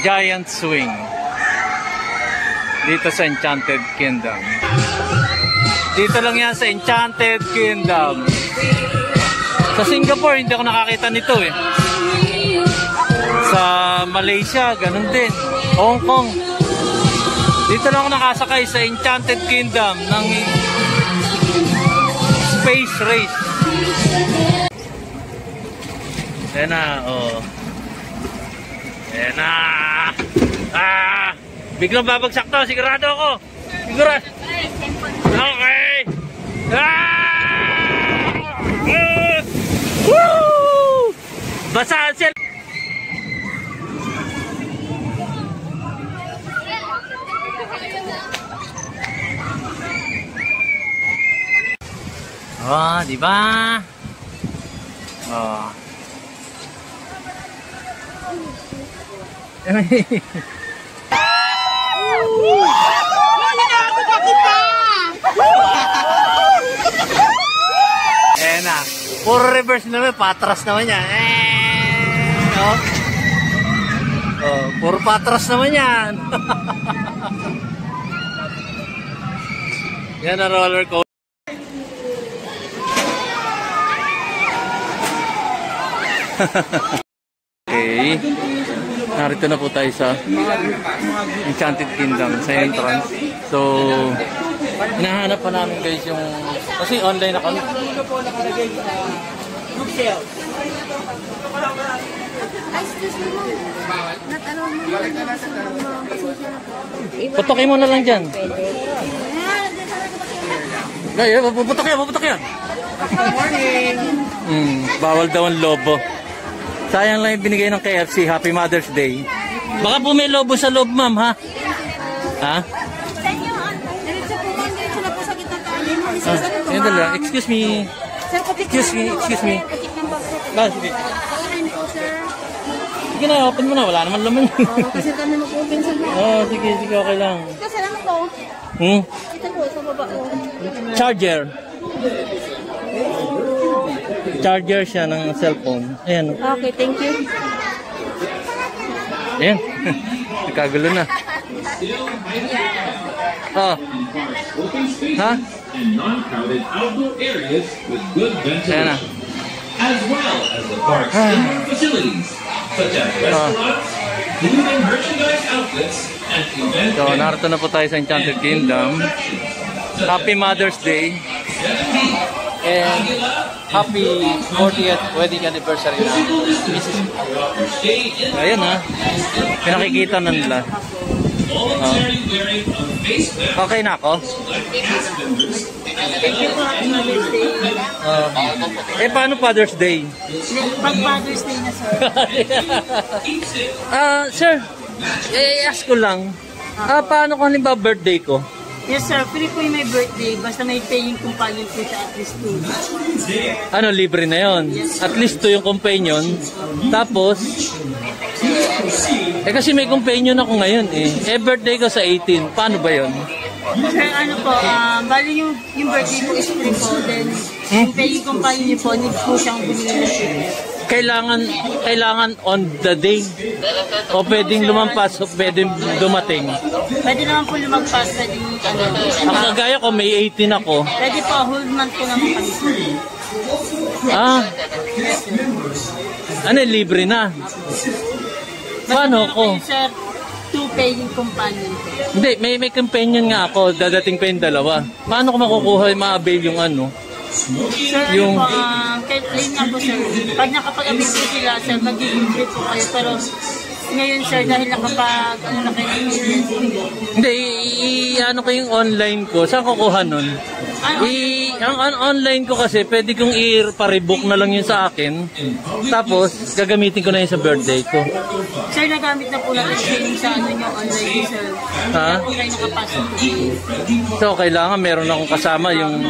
Giant Swing dito sa Enchanted Kingdom. Dito lang yan sa Enchanted Kingdom. Sa Singapore hindi ako nakakita nito eh. Sa Malaysia ganun din. Hong Kong. Dito lang ako nakasakay sa Enchanted Kingdom ng Space Race. Ayan na, oh. Ayan na. Biglang babagsak to, sigurado ako. Sigurado. Okay. Woo! Basahan sila. Oh, di ba? Oh. Ayan na. Puro reverse naman. Patras naman yan. Oh. Oh, puro patras naman yan. Yan na roller coaster. Okay. Narito na po tayo sa Enchanted Kingdom sa entrance. So, hinahanap pa namin guys yung kasi online na kami. Putokin mo na lang dyan. Puputok yan, puputok yan. Good morning. Bawal daw ang lobo. Sayang lang yung binigay ng KFC. Happy Mother's Day. Baka po may lobo sa loob, ma'am, ha? Ha? Excuse me. Excuse me. Sige. Sige na, open mo na. Wala naman laman. Kasi kami mag-open sa loob. Oh, sige, okay lang. Kasi lang po. Ito po, sa baba po. Charger. Charger siya ng cellphone. Ayan. Okay, thank you. Ayan. Nagkagulo na. Oh. Ha? Ayan na. As well as the park's indoor facilities, such as restaurants, food and merchandise outlets, and event. So, narito na po tayo sa Enchanted Kingdom. Happy Mother's Day. And happy 40th wedding anniversary na Mrs. Ayan ha. Pinakikita na nila. Okay na ako? Paano Father's Day? Pag Father's Day na, sir. Sir, i-ask ko lang. Paano kung halimbawa birthday ko? Yes, sir. Free po yung may birthday. Basta may paying companion po siya at least 2. Ano, libre na yon. At least 2 yung companion. Tapos, kasi may companion ako ngayon eh. Birthday ko sa 18. Paano ba yon? Sir, ano po, bali yung birthday po is free po. Then, yung paying companion niyo po, need po siyang bumili ng ticket. Kailangan on the day o pwedeng lumampas o pwedeng dumating. Pwede naman po lumagpas, pwedeng Ang kagaya ko may 18 ako. Pwede po, whole month po naman kami. Ano, libre na. Paano ako? Sir, 2 paying companion po. Hindi, may companion nga ako. Dadating pa yung dalawa. Paano ko makukuha ma-avail yung ano? Sir, yung kahit plain nga po, sir. Pag nakapag-avail po sila, sir, magiging free po kayo. Pero ngayon, sir, dahil nakapag, na kayo, hindi, ano ko yung online ko. Saan kukuha nun? Ang online ko kasi, pwede kong i-rebook na lang yun sa akin. Tapos, gagamitin ko na yun sa birthday ko. Sir, nagamit na po natin yung sa ano yung online, sir. Ha? Kaya po kayo nakapasok po. So, kailangan meron akong kasama yung...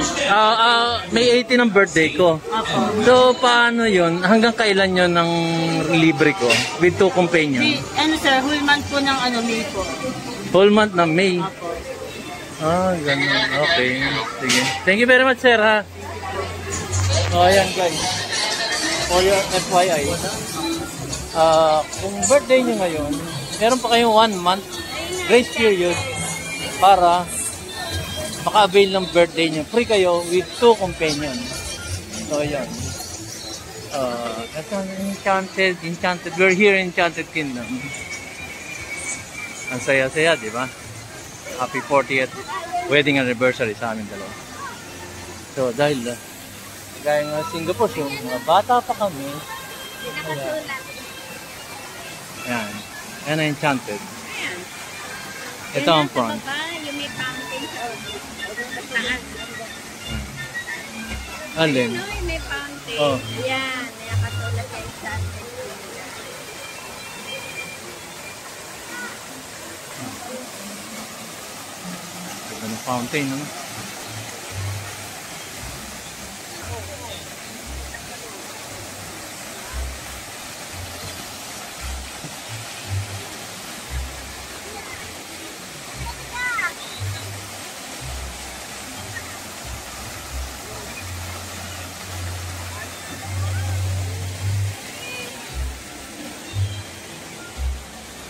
may 18 ang birthday ko. Apo. So, paano yun? Hanggang kailan yun ng libre ko? With 2 companions? Ano, sir, whole month po ng May po. Whole month ng May? Apo. Ganun. Okay. Sige. Thank you very much, sir, ha? Ayan, guys. For your FYI, kung birthday nyo ngayon, meron pa kayong 1 month grace period para maka-avail ng birthday nyo. Free kayo with 2 companions. So, yun. That's Enchanted. We're here in Enchanted Kingdom. Ang saya-saya, di ba? Happy 40th wedding anniversary sa amin dalawa. So, dahil gaya nga Singapore, so, mga bata pa kami. Yan. Yan ang Enchanted. Ito ang front. Yung may fountain sa taas. Alin? May fountain. Oh. Yan. Nakatulad sa Enchanted. Ito ang fountain, no?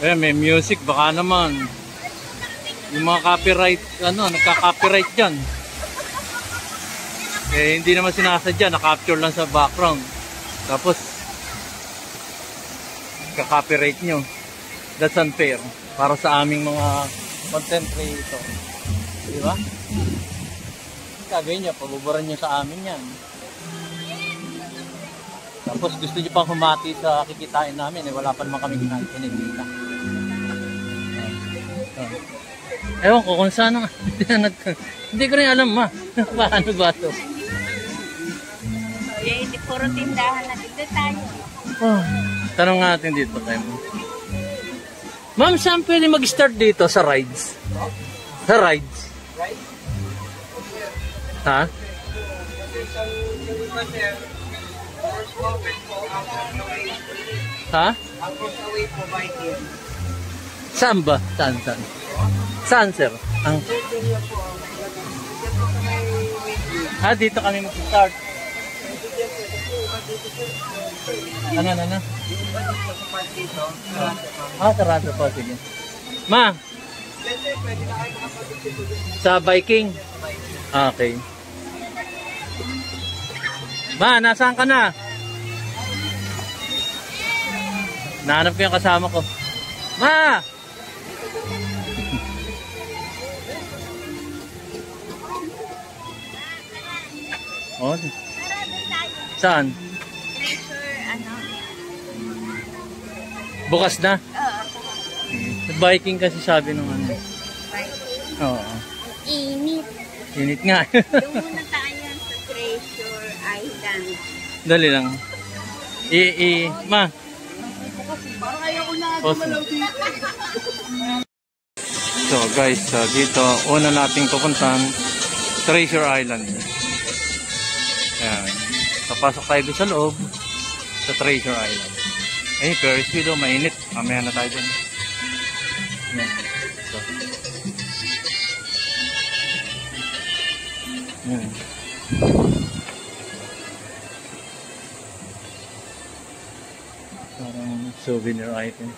Eh, may music, baka naman. Yung mga copyright, nagka-copyright dyan. Eh, hindi naman sinasadya, na-capture lang sa background. Tapos, ka-copyright nyo. That's unfair. Para sa aming mga content creator. Di ba? Sabi nyo, pabuburan nyo sa amin yan. Tapos gusto nyo pang humati sa kikitain namin, wala pa naman kami kinita. Ewan ko kung saan hindi ko rin alam, ma. Paano ba ito? Eh, puro tindahan na dito tayo. Tanong natin dito tayo. Ma'am, saan pwede mag-start dito sa rides? Sa rides? Ha? Ha? Saan ba? Saan? Saan, sir? Dito kami mag-start. Ano? Sarado po. Sige. Ma! Sa biking? Okay. Ma, nasaan ka na? Nahanap ko yung kasama ko. Ma! Oh. Saan? Bukas na? Oo. Biking kasi sabi nung ano. Oo. Init. Init nga. Doon muna tayo sa Treasure Island. Dali lang. Ma. So guys, dito una nating pupuntahan Treasure Island. Ayan. Papasok tayo doon sa loob sa Treasure Island. Eh, Ferris wheel, mainit. Mamaya na tayo dun. Ayan. So. Ayan. Parang souvenir items.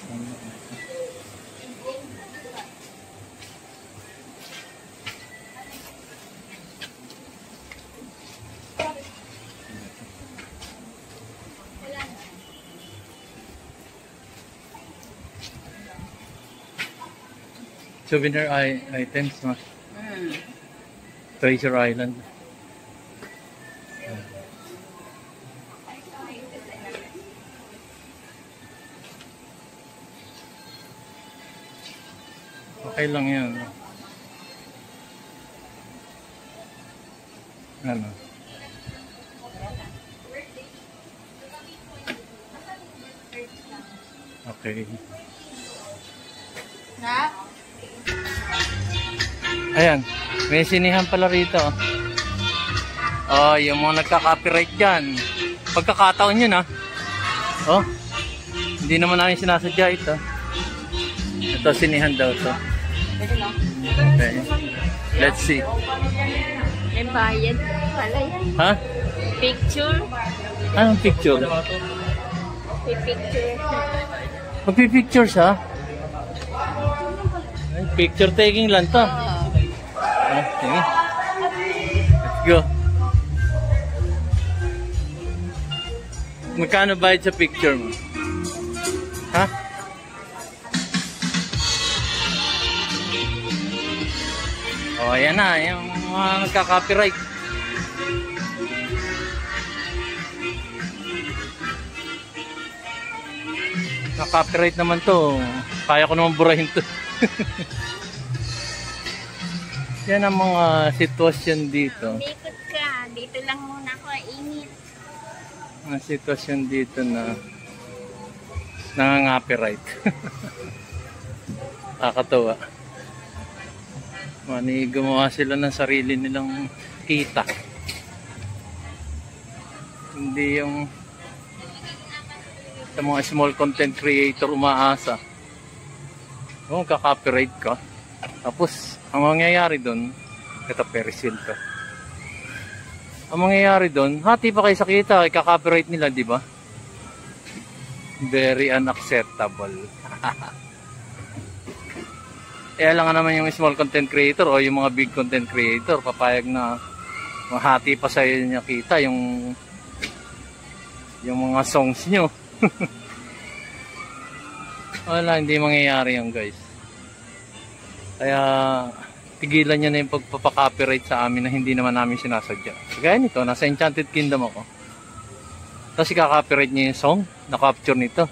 Souvenir items, ma. Treasure Island. Okay lang yan. Ano? Okay. Ayan, may sinihan pala rito. Oh, yung mga nagka-copyright dyan. Pagkakataon yun, ha? Oh, hindi naman namin sinasadya ito. Ito, sinihan daw to. Okay. Let's see. May bayad pala yan. Ha? Picture. Anong picture? Picture. Magpipictures, ha? Picture taking lang to. Sige. Let's go. Magkano bayad sa picture mo? Ha? Oh, ayan na. Yung mga nagka-copyright. Naka-copyright naman to. Kaya ko naman burahin to. Yan ang mga sitwasyon dito. Ikot ka. Dito lang muna ako. Init. Mga sitwasyon dito na nangangapiright. Nakakatawa. Mani gumawa sila ng sarili nilang kita. Hindi yung sa mga small content creator umaasa. Oh, kaka-copyright ka. Tapos, ang mangyayari doon, ito Perisil to. Ang mangyayari doon, hati pa kayo sa kita, kaka-copyright nila, di ba? Very unacceptable. Kaya lang naman yung small content creator o yung mga big content creator, papayag na mahati pa sa inyo kita yung mga songs nyo. Wala, hindi mangyayari yan guys. Kaya tigilan nyo na yung pagpapaka-copyright sa amin na hindi naman namin sinasadya. Kaya nito, nasa Enchanted Kingdom ako. Tapos i-copyright nyo yung song na capture nito.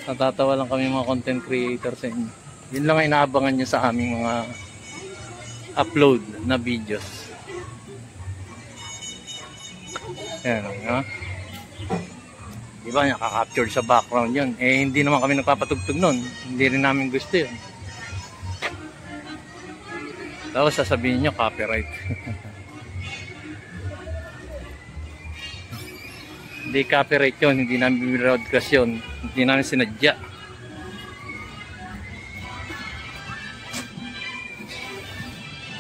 Natatawa lang kami mga content creator sa inyo. Yun lang ang inaabangan nyo sa aming mga upload na videos. Ayan, ha? Diba, nakaka-capture sa background yun. Eh, hindi naman kami nagpapatugtog nun. Hindi rin namin gusto yun. Tapos sasabihin nyo, copyright. Hindi copyright yun. Hindi namin broadcast yun. Hindi namin sinadya.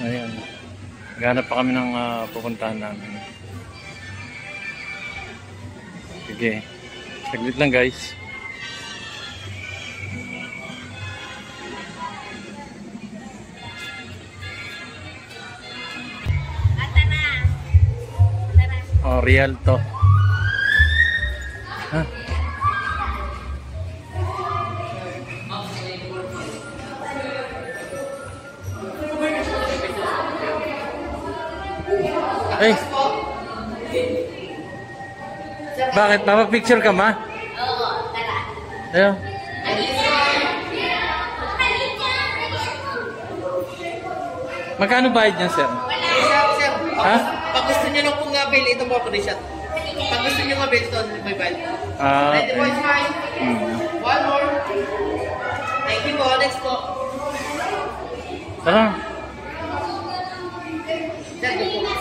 Ayan. Ganap pa kami ng pupuntahan namin. Sige. Saglit lang guys. Oh, real to. Huh? Hey. Bakit? Papapicture ka ma? Oo, tara. Ayaw. Magkano bayad niyan, sir? Sir, Ha? pag gusto nyo lang pong avail, ito po ako shot. Pag gusto nyo avail, ito may bayad. Okay. 90.5. One more. Thank you po. Next po. Tara. Sir, go po.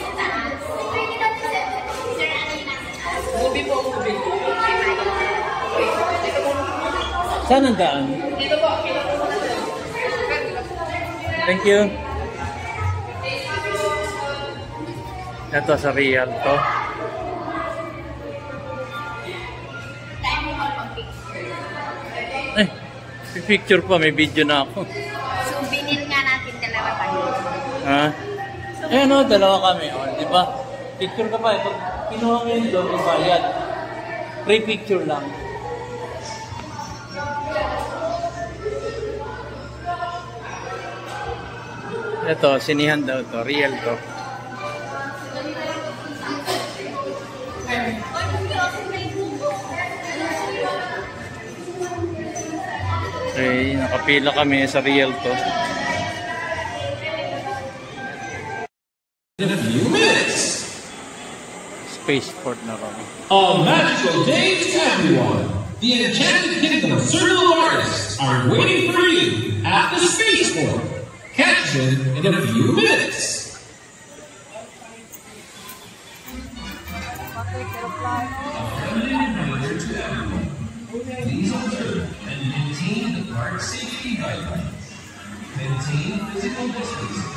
Movie po, movie. Saan ang daan? Dito po. Dito po. Thank you. Ito sa real to. Eh, picture pa, may video na ako. Souvenir nga natin dalawa tayo. Ha? Eh no, dalawa kami. O, di ba? Picture ka pa eh. Pag kinuha mo yung doon, bayad. Free picture lang. Ito, sinihan daw to. Real to. Okay, nakapila kami sa real to. In a few minutes. Spaceport na kami. A magical day to everyone. The Enchanted Kingdom Circle of Artists are waiting for you at the Spaceport. Catch them in a few minutes. A friendly reminder to everyone. Please observe and maintain the park safety guidelines. Maintain physical distancing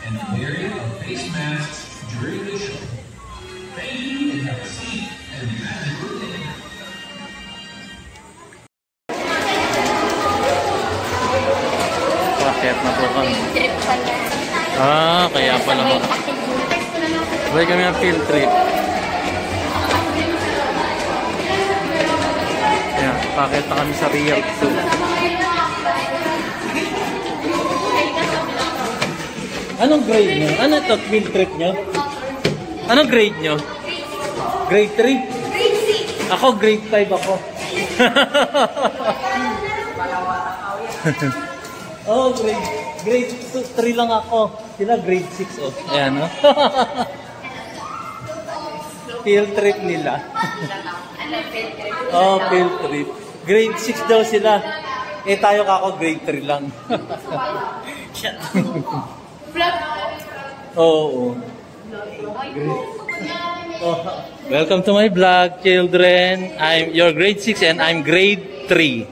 and wearing of face masks during the show. Thank you and have a seat and magical day. Set na po kami. Trip pala. Ah, kaya pala mo. Sabay kami ng field trip. Ayan, pakit na kami sa Riyadh Zoo. Anong grade nyo? Ano ito field trip nyo? Anong grade nyo? Grade 3? Grade 6. Ako, grade 5 ako. Oh, grade 3 lang ako. Sila grade 6 oh. Ayan oh. Field trip nila. Oh, field trip. Grade 6 daw sila. Eh tayo kako grade 3 lang. Oo. Oh. Welcome to my vlog, children. I'm your grade 6 and I'm grade 3.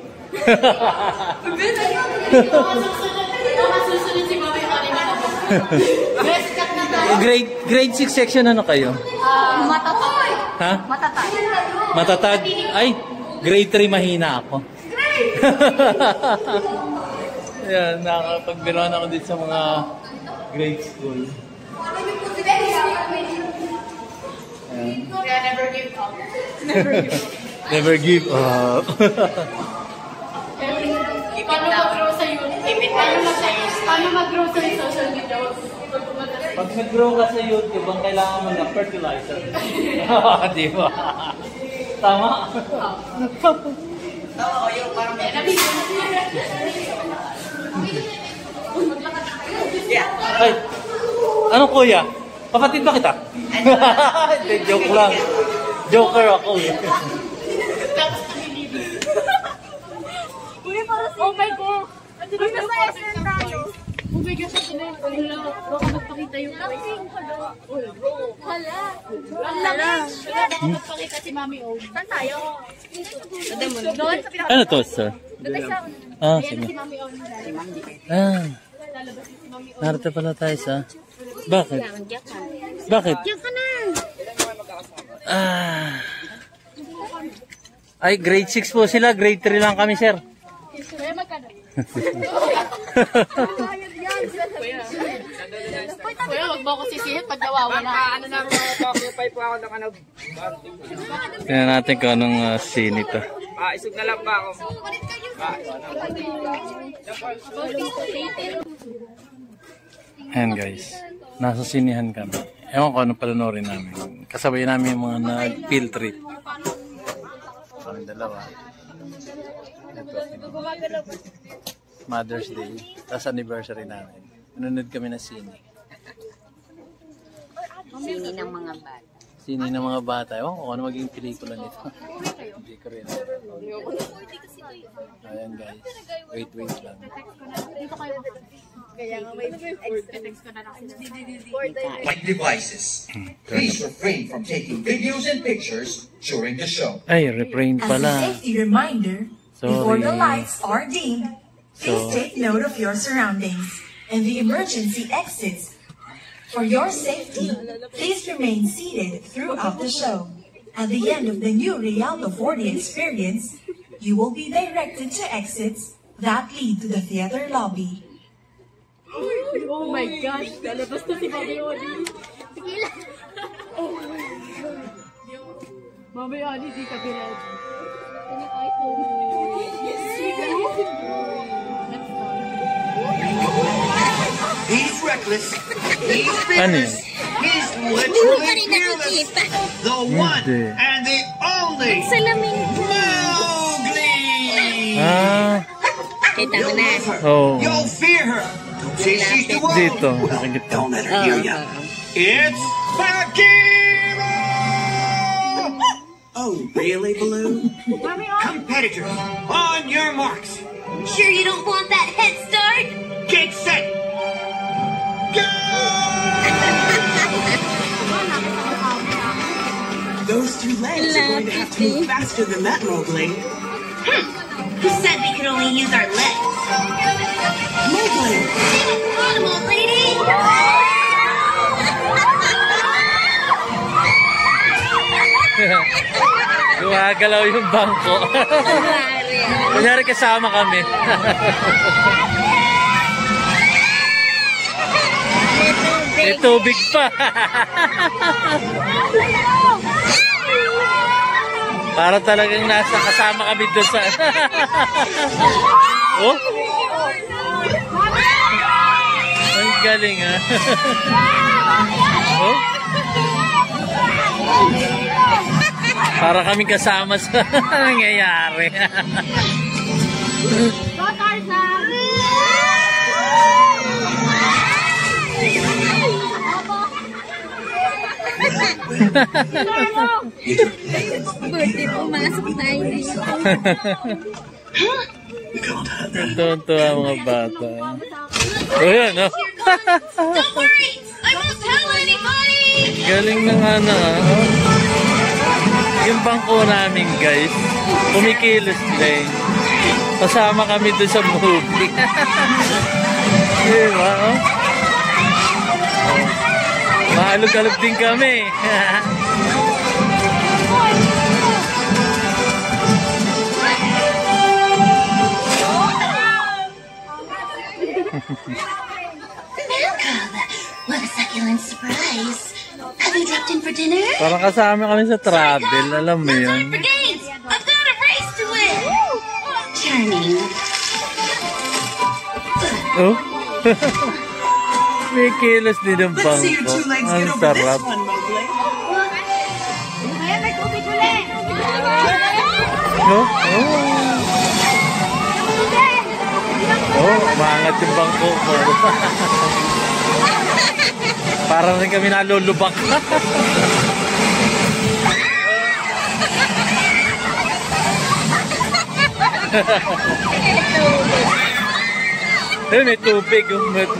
grade 6 section ano kayo? Matatag. Ha? Matatag. Matatag. Ay, grade 3 mahina ako. Ayan, nakapagbiruan ako dito sa mga grade school. Ayan. Never give up. Never give up. Paano mag-grow sa social media? Pag nag-grow ka sa YouTube, ang kailangan mo ng fertilizer. Di ba? Tama? Ay, ano kuya? Kapatid ba kita? Hindi, joke lang. Joker ako eh. Oh my God! Uy, nasa SM tayo. Oh my gosh, ito na yung wala. Baka magpakita yung Hala. Hala. Baka magpakita si Mami O. Saan tayo? Doon sa pinaka... Ano to, sir? Doon sa... Ah, Ayan sige. si Mami O. Ah, narito pala tayo sa... Bakit? Bakit? Diyan ka na. Ah. Ay, grade 6 po sila. Grade 3 lang kami, sir. Kaya magkano? Kuya, wag mo ako sisihin pag nawawala. Ano na mga occupy po ako ng ano. Tingnan natin kung anong scene ito. Isog na lang ba ako? Ayan guys, nasa sinihan kami. Ewan ko ano panunorin namin. Kasabay namin yung mga nag-field trip. Kami dalawa. Ito, Mother's Day. Tapos anniversary namin. Nanonood kami na sine. Sini ng mga bata. Sine ng mga bata. Ewan ko kung ano magiging pelikula nito. Hindi ko rin. Ayan guys. Wait lang. Dito kayo. Kaya nga may text ko na lang. Like devices. Please refrain from taking videos and pictures during the show. Ay, refrain As a pala. safety reminder, before the Sorry. lights are dimmed, please take note of your surroundings and the emergency exits. For your safety, please remain seated throughout the show. At the end of the new Rialto 4D experience, you will be directed to exits that lead to the theater lobby. Oh my gosh, lalabas na si Mami Oli. Mami Oli, di ka bilad. He's reckless. He's Ano yun? fearless. He's literally fearless. The one Hindi. and the only Salamin. Mowgli. Ah, Kita mo na. oh. You'll fear her. Don't say she's too old. Dito, nakikita. Don't let her hear ya. It's Bagheera! Oh, really, Baloo? Competitors, on your marks. Sure you don't want that head start? Get set. Go! Those two legs are going to have to move faster than that, Mowgli. Who said we could only use our legs? Mowgli! Animal lady! Gumagalaw yung bangko. Kunyari kasama kami. May tubig pa. Para talagang nasa kasama kami doon sa... Oh? Ang galing ha. Oh? Para kami kasama sa nangyayari. Birthday po, masok tayo dito. Tonto ang mga bata. O yan, no? Don't worry, I won't tell anybody. Galing na nga na. Yung bangko namin, guys, kumikilos din. Kasama kami doon sa movie. Diba, oh? Maalog-alog din kami. Welcome! What a succulent surprise! Have you dropped in for dinner? Parang kasama kami sa travel, alam mo yun. For games! I've got a race to win! Charming. Oh? May kilos din ang bangko. Ang sarap. Oh? Oh, maangat yung bangko ko. Parang rin kami nalulubak. Eh, may tubig.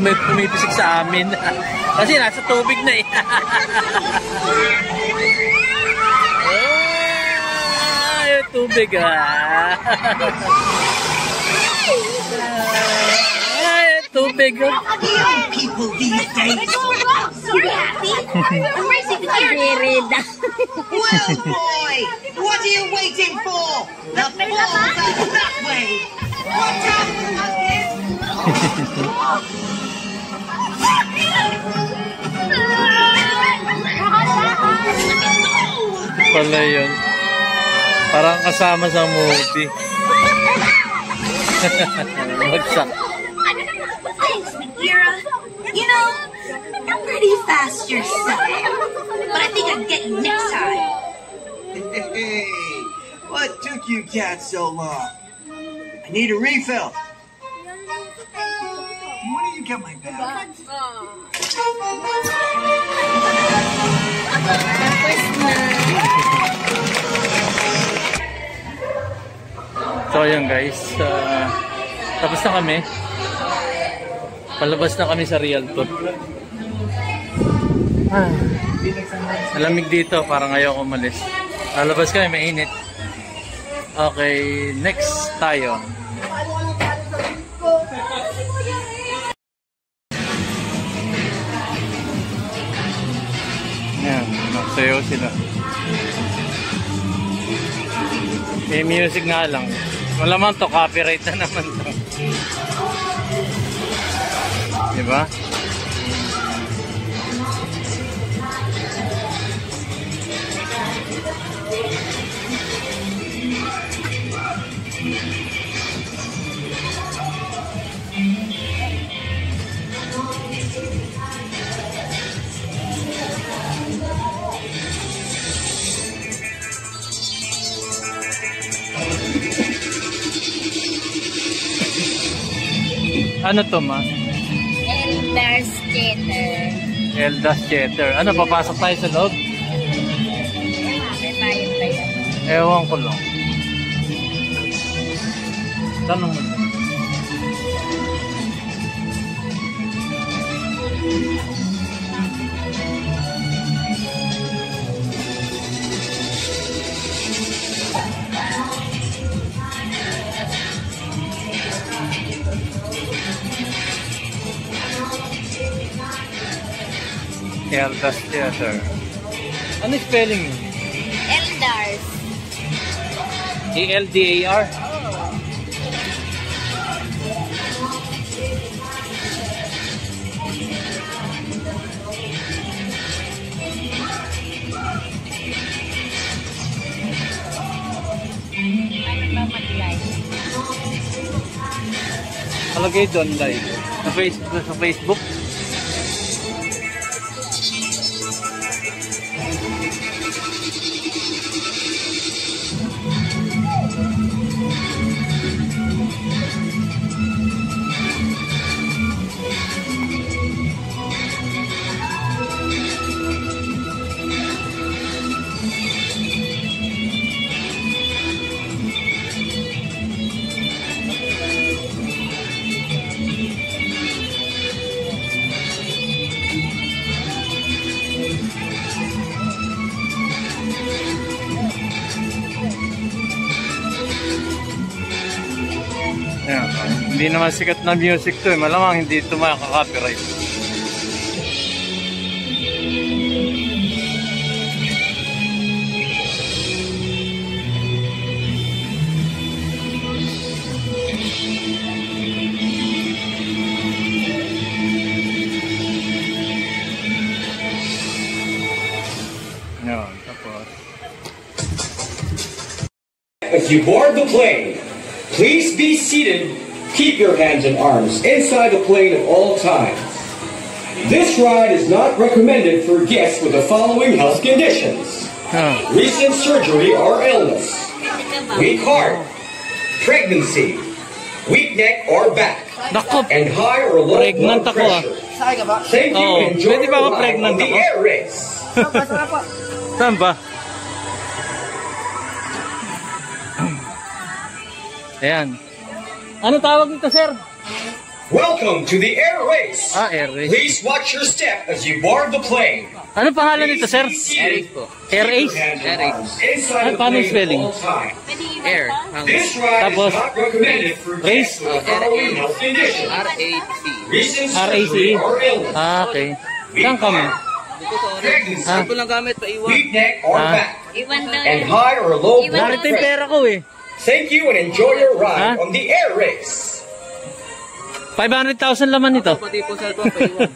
May pumipisik sa amin. Kasi nasa tubig na eh. Ay, tubig ah. Ay, tubig. People these days. So happy. I'm racing to Jared. Well, boy, what are you waiting for? The balls are that way. Watch out, monkeys. Pala yun. Parang kasama sa movie. Magsak. Thanks, Akira. You know, you're pretty fast yourself. But I think I can get you next time. Hey, what took you cats so long? I need a refill. When do you get my bag? So ayun guys, tapos na kami. Palabas na kami sa Rialto. Malamig dito, parang ayaw umalis. Lalabas kami, mainit. Okay, next tayo. Ayan, magsayaw sila. May music nga lang. Malamang to, copyright na naman to. Diba? Ano to, ma? Eldar's Theater. Eldar's Theater. Ano, papasok tayo sa loob? May bayad ba yan? Ewan ko lang. Tanong mo. Eldar's Theater. Ano spelling yun? Eldar's. E-L-D-A-R? Palagay doon live. Sa Facebook. Ayan, hindi naman sikat na music to eh. Malamang hindi ito makaka-copyright. Ayan, tapos. As you board the plane, please be seated. Keep your hands and arms inside the plane at all times. This ride is not recommended for guests with the following health conditions: recent surgery or illness, weak heart, pregnancy, weak neck or back, and high or low blood pressure. Thank you and enjoy your ride on the air race. Saan ba? Ayan. Ano tawag nito, sir? Welcome to the air race. Air race. Please watch your step as you board the plane. Ano pangalan nito, sir? Air race po. Air race? Air race. Ano, paano yung spelling? Air. This ride Tapos, is not recommended for race? guests with the following health conditions: recent surgery or illness, okay. Saan kami? pregnancy, Ito lang gamit, paiwan. weak neck or back, Iwan daw and yan. high or low blood Narito yung pressure. pera ko eh. Thank you and enjoy your ride on the air race. 500,000 laman ito. Pati po cellphone, paiwan.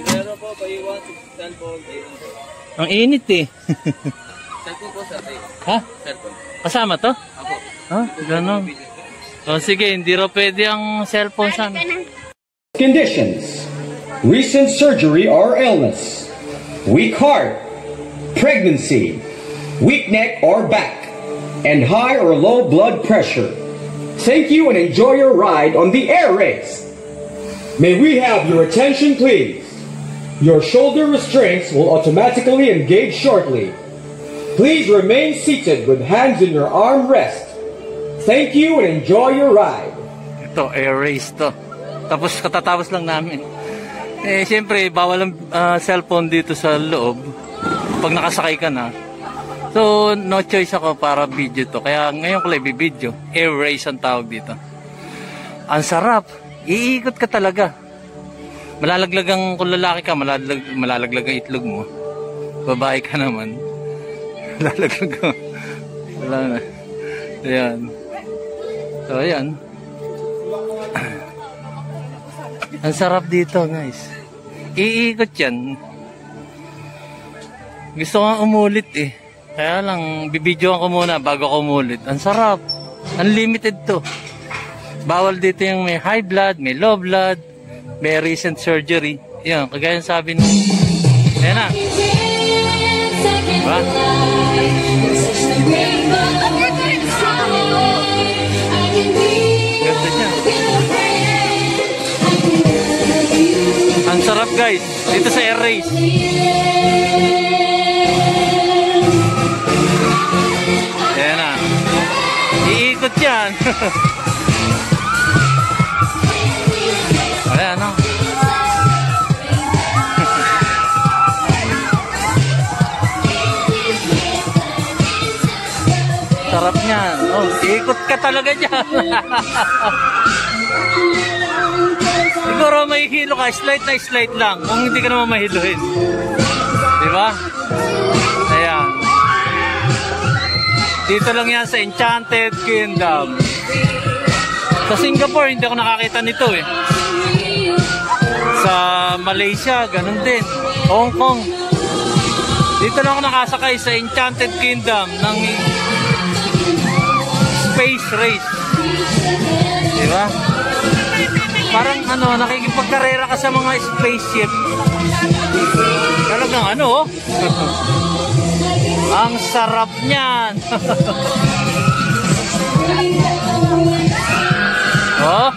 Pero po, paiwan. Cellphone, paiwan. Ang init eh. Cellphone po, sir, paiwan. Ha? Cellphone. Kasama to? Ako. Ha? Ganon. O sige, hindi raw pwede ang cellphone sana. Conditions: recent surgery or illness, weak heart, pregnancy, weak neck or back, and high or low blood pressure. Thank you and enjoy your ride on the air race. May we have your attention, please? Your shoulder restraints will automatically engage shortly. Please remain seated with hands in your arm rest. Thank you and enjoy your ride. Ito, air race to. Tapos katatapos lang namin. Eh, siyempre, bawal ang cellphone dito sa loob. Pag nakasakay ka na. So, no choice ako para video to. Kaya ngayon ko lang i-video. Air race ang tawag dito. Ang sarap. Iikot ka talaga. Malalaglag ang, kung lalaki ka, malalaglag ang itlog mo. Babae ka naman. Malalaglag ka. Wala na. Ayan. So, ayan. Ang sarap dito, guys. Iikot yan. Gusto kong umulit eh. Kaya lang, bibidyoan ko muna bago ko umulit. Ang sarap. Unlimited to. Bawal dito yung may high blood, may low blood, may recent surgery. Yan, kagaya sabi nung... Ayan na. Diba? Ganda niya. Ang sarap, guys. Dito sa air race. Ayan na. Iikot yan. Ayan na. Sarap niyan. Oh, iikot ka talaga dyan. Siguro may hilo ka, slight na slight lang. Kung hindi ka naman mahiluhin. Diba? Ayan. Dito lang yan sa Enchanted Kingdom. Sa Singapore, hindi ako nakakita nito eh. Sa Malaysia, ganun din. Hong Kong. Dito lang ako nakasakay sa Enchanted Kingdom ng Space Race. Diba? Parang ano, nakikipagkarera ka sa mga spaceship. Talagang ano, oh. Ang sarap niyan. Oh.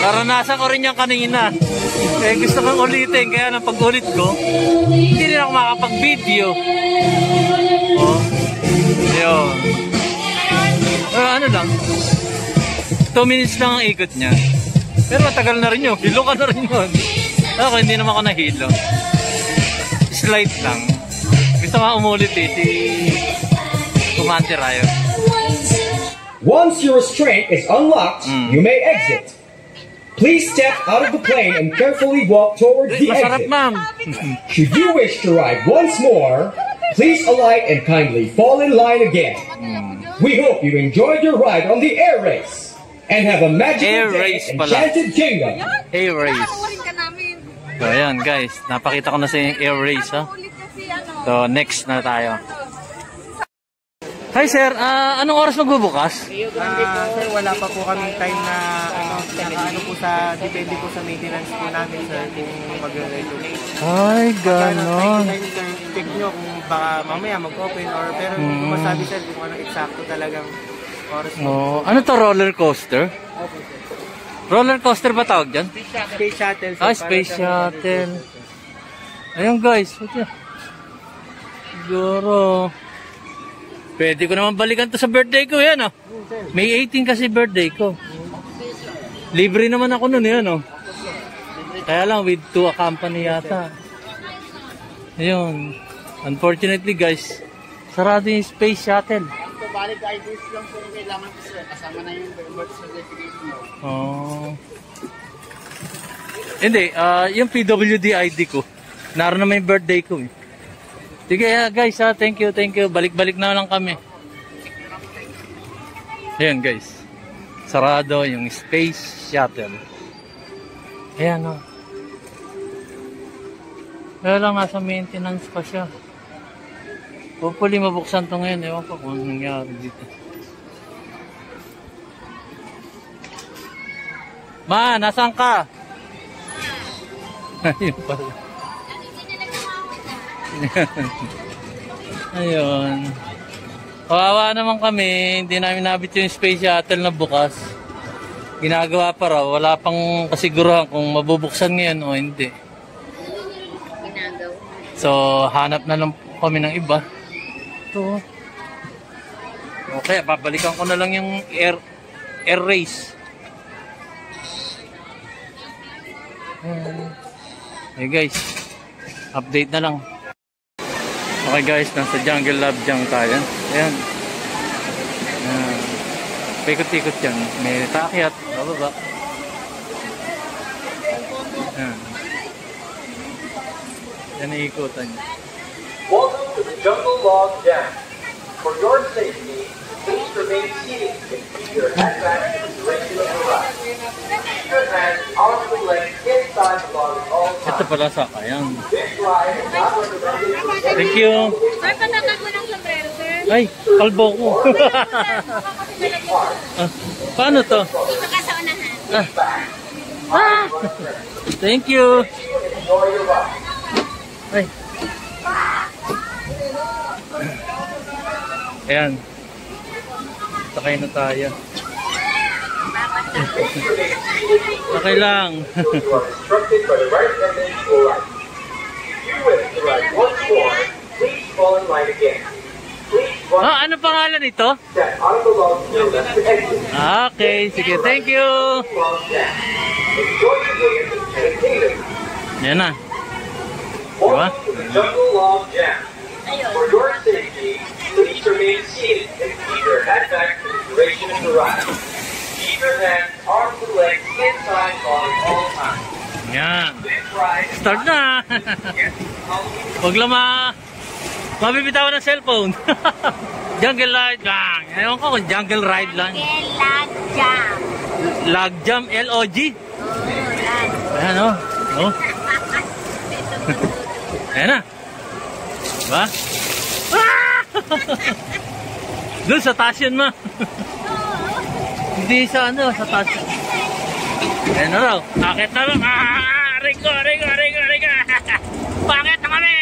Naranasan ko rin yan kanina. Eh, gusto kong ulitin. Kaya nang pag-ulit ko, hindi rin ako makapag-video. Oh. Yun. Ano lang. 2 minutes lang ang ikot niya. Pero matagal na rin yun. Hilo ka na rin yun. Ako, hindi naman ako nahilo. Slight lang. Gusto nga umulit eh. Si Commander Ryan. Once your restraint is unlocked, you may exit. Please step out of the plane and carefully walk towards the Masarap, exit. ma'am. Should you wish to ride once more, please alight and kindly fall in line again. We hope you enjoyed your ride on the air race and have a magical day in Enchanted Kingdom. Air race. So ayan guys, napakita ko na sa yung air race, ha. So next na tayo. Hi sir, anong oras magbubukas? Sir, wala pa po kaming time na ano po sa, depende po sa maintenance po namin sir, kung mag-regulate. Ay, ganon. Check nyo kung baka mamaya mag-open or pero hindi ko masabi sir kung ano eksakto talagang oras. Oh, ano to, roller coaster? Okay, sir. Roller coaster ba tawag dyan? Space shuttle sir. Ah, space shuttle. Ayun guys, siguro pwede ko naman balikan to sa birthday ko yan, oh. May 18 kasi birthday ko. Libre naman ako nun yan, oh. Kaya lang with to a company yata. Ayun. Unfortunately guys, sarado yung space shuttle. So, valid IDs lang sir, kailangan ko sir. Kasama na yung birth certificate mo. Oh. Hindi, yung PWD ID ko. Naroon na may birthday ko, eh. Sige guys, thank you. Balik-balik na lang kami. Ayan guys. Sarado yung space shuttle. Ayan, oh. Kaya lang nasa maintenance pa siya. Hopefully mabuksan to ngayon. Ewan ko kung nangyari dito. Ma, nasaan ka? Ayun pala. Ayun. Kawawa naman kami, hindi namin nabit yung space shuttle na bukas. Ginagawa pa raw, wala pang kasiguruhan kung mabubuksan ngayon o hindi. So, hanap na lang kami ng iba. Ito. Okay, babalikan ko na lang yung air race. Hey guys, update na lang. Okay guys, nasa Jungle Love Jam tayo. Ayan. Paikot-ikot yan. May taakyat, bababa. Ayan. Yan ang ikutan niya. Welcome to the Jungle Log Jam. For your safety, please remain seated and keep your head back in the direction of the ride. Keep your hands, arms, and legs inside the log at all times. Ito pala sa kayang. This ride is not recommended for Thank you. Sir, panakan mo ng sombrero, sir. Ay, kalbo ko. Paano to? Dito ka sa unahan. Thank you. enjoy your ride. Ay. Ayan. Sakay na tayo. Okay lang. You are instructed by the right attendant to ride. If you wish to ride once more, please fall in line again. Please run Ano pangalan nito? step out of the log jam to exit. Okay, sige. Thank you. Log jam. Enjoy your day in the Enchanted Kingdom. Yan na. Welcome to the Jungle Log Jam. For your safety, please remain seated and keep your head back for the duration of the ride. Keep your hands, arms, and legs inside log at all times. Yan. This ride is Start na. Huwag lang mabibitawan ng cellphone. Jungle ride lang. Ewan ko kung jungle ride lang. Lag jam. Log jam, L-O-G. Ayan o. Oh. Ayan na. Diba? Doon sa taas yun, ma. Hindi sa ano, sa taas. Ayan na raw. Akit na raw. Rico. Bakit na kami?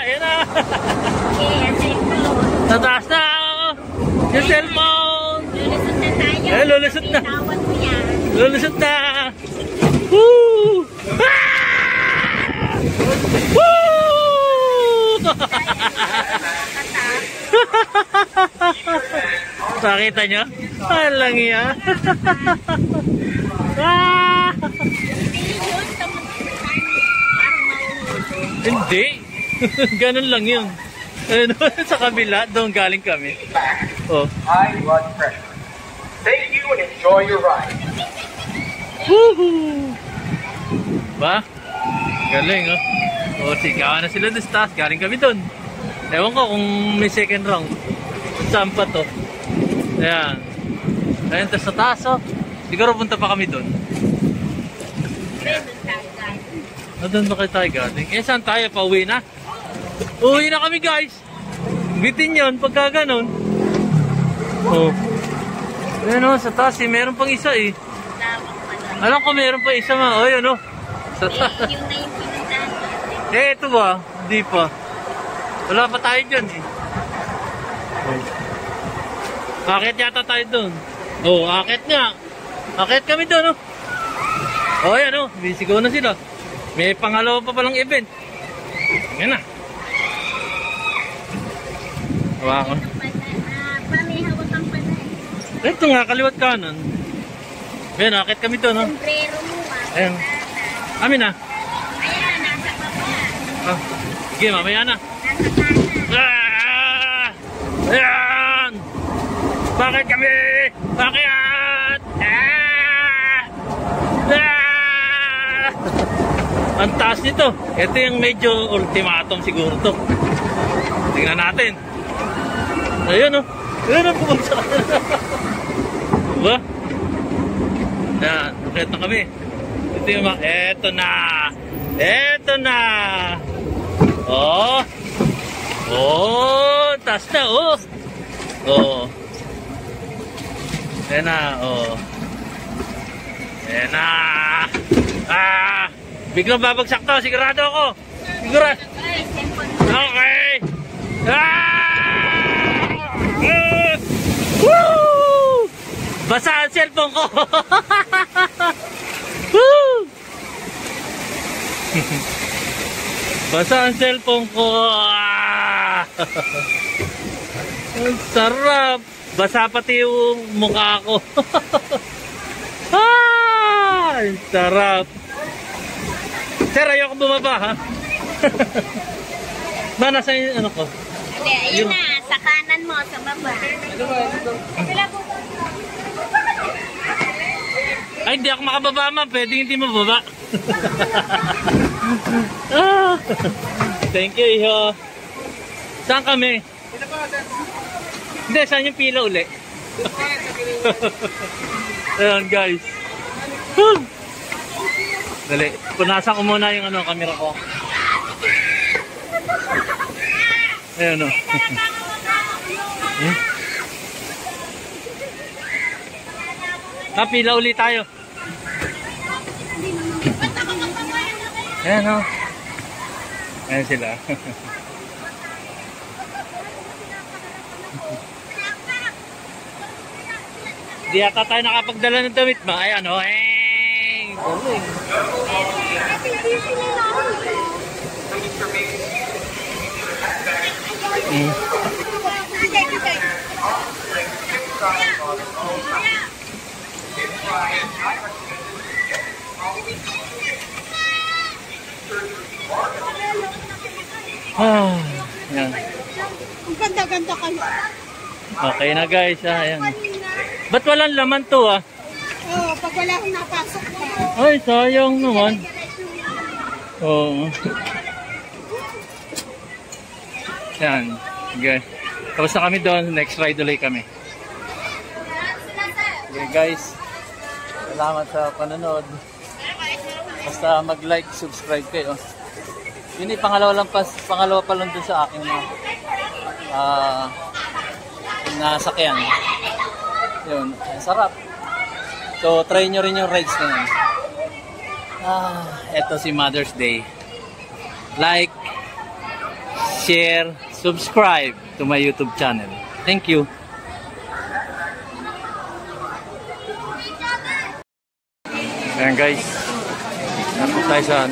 Ayan na. Sa taas na. Yung cellphone. Lulusot na tayo. Lulusot na. Woo! Woo! Nakita nyo? Alang iya. Hindi. Ganun lang yun. Sa kabila, doon galing kami. Oh. High blood pressure. Thank you and enjoy your ride. Woohoo! Ba? Galing, oh. O, sigawan na sila doon sa taas. Galing kami doon. Ewan ko kung may second round. Saan pa to? Ayan. Ayan, tas sa taas, oh. Siguro punta pa kami doon. Doon ba kayo tayo galing? Eh, saan tayo? Pauwi na? Uwi na kami, guys. Bitin yun pagka ganon. Oh. Ayan, oh, sa taas, eh. Meron pang isa, eh. Alam ko meron pa isa, ma. O, yun, oh. Sa taas. Eh, ito ba? Hindi pa. Wala pa tayo dyan, eh. Oh. Akit yata tayo doon. Oh, akit nga. Akit kami doon, oh. Oh, yan, oh. Bisigaw na sila. May pangalawa pa palang event. Yan na. Hawakan. Ito nga, kaliwat kanan. Ayan, akit kami doon, oh. Ayan. Amin na. Ah, sige, mamaya na. Ayan! Bakit kami? Bakit? Ang taas nito. Ito yung medyo ultimatum siguro to. Tingnan natin. Ayun, oh. Ayun, oh, pumunta sa kanila. Diba? Ayan, bakit na kami? Ito yung mga, eto na. Eto na. Oh. Oh, taas na, oh. Oh. Ayan na, oh. Ayan na. Ah. Biglang babagsak to, sigurado ako. Sigurado. Okay. Ah. Woo! Basa ang cellphone ko. Woo! Basa ang cellphone ko. Ang sarap. Basa pati yung mukha ko. Ang sarap. Sir, ayoko bumaba, ha? Ba, nasa yung ano ko? Hindi, ayun na. Sa kanan mo, sa baba. Ay, hindi ako makababa, ma'am. Pwede hindi mababa. Ah, thank you, iho. Saan kami? Hindi, saan yung pila uli? Ayan, guys. Dali, punasan ko muna yung ano, camera ko. Ayan, oh. Pila uli tayo. Ayan, oh. Ayan sila. Di yata tayo nakapagdala ng damit ba? Ayan, oh. Yan. Ang ganda-ganda kayo. Okay na, guys, ayan. Ba't walang laman to, ah? Oo, pag wala akong napasok na. Ay, sayang naman. Oo. Yan. Okay. Tapos na kami doon. Next ride ulit kami. Okay, guys. Salamat sa panonood. Basta mag-like, subscribe kayo. Yun pangalawa pa lang dun sa akin na nasakyan. Yun, sarap. So, try nyo rin yung rides na yun. Eto si Mother's Day. Like, share, subscribe to my YouTube channel. Thank you. Ayan guys, napunta tayo sa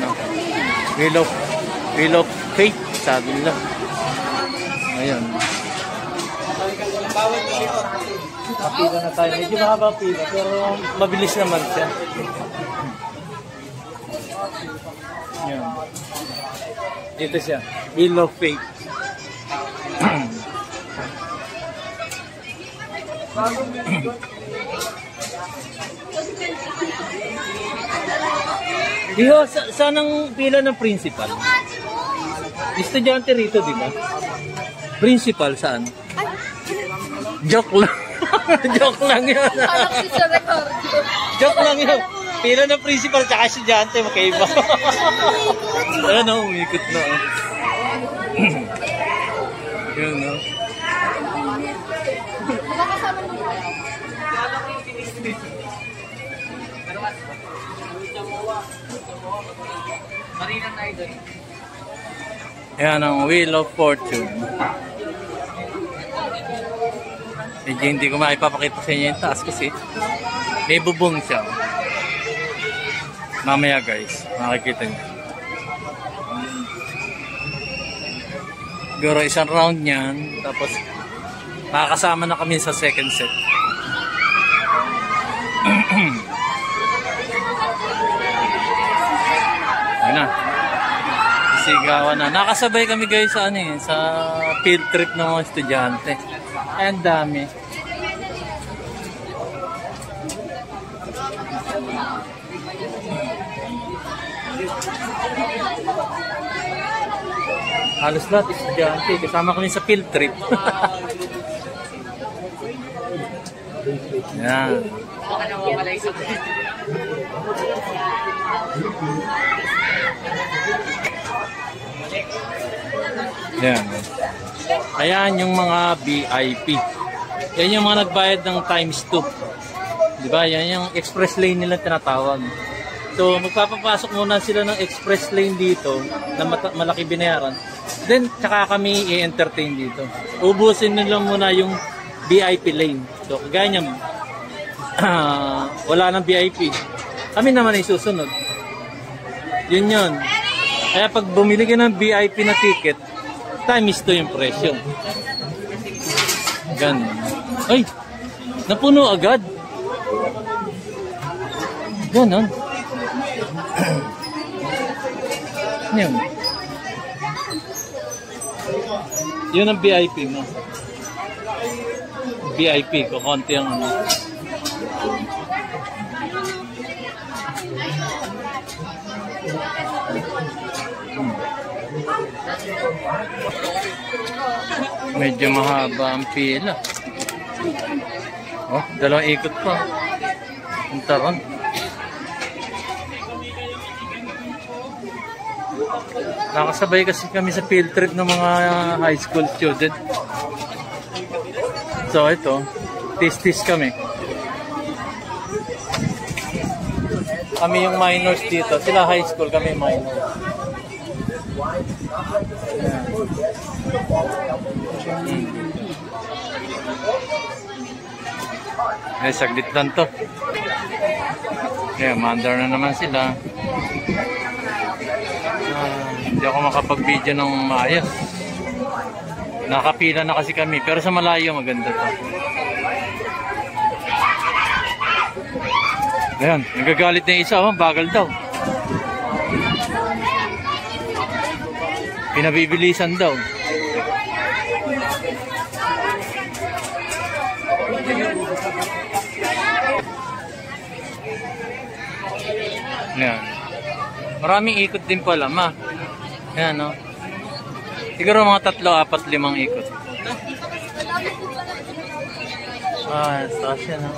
Wheel of Fate, sabi nila. Ayan. Pila na tayo. Medyo mahaba pila, pero mabilis naman siya. Ayan. Dito siya, Wheel of Fate. Iho, saan ang pila ng principal? Estudyante rito, di ba? Principal, saan? Joke lang. Joke lang yun. Joke lang yun. Pila ng principal tsaka estudyante, magkaiba. Ano, umikot na. Yun, no? Yan ang Wheel of Fortune. Medyo hindi ko maipapakita sa inyo yung taas kasi may bubong siya. Mamaya guys, makikita nyo. Siguro isang round yan, tapos makakasama na kami sa second set. Ayun na. Sigawan na. Nakasabay kami guys sa sa field trip ng mga estudyante. Ang dami. Halos lahat estudyante. Kasama kami sa field trip. Yan. Yan. Ayan yung mga VIP. Yan yung mga nagbayad ng times 2. Diba? Yan yung express lane nila tinatawag. So, magpapapasok muna sila ng express lane dito na malaki binayaran. Then, tsaka kami i-entertain dito. Ubusin nila muna yung VIP lane. So, kagaya niya, wala nang VIP. Kami naman ay susunod. Yun yun. Kaya pag bumili ka ng VIP na ticket, times 2 yung presyo. Ganun. Ay! Napuno agad. Ganun. Yun. Yun ang VIP mo. VIP ko, konti ang medyo mahaba ang pila. Oh, dalawang ikot pa. Ang taron. Nakasabay kasi kami sa field trip ng mga high school student. So ito, tis-tis kami. Kami yung minors dito. Sila high school, kami minors. Eh, saglit lang to. Mandar na naman sila. Hindi ako makapag-video ng maayos. Nakapila na kasi kami. Pero sa malayo, maganda to. Ayan, nagagalit na isa. Oh, bagal daw. Pinabibilisan daw. Ayan. Maraming ikot din pala, ma. Ayan, no? Siguro mga 3, 4, 5 ikot. Stasya, no?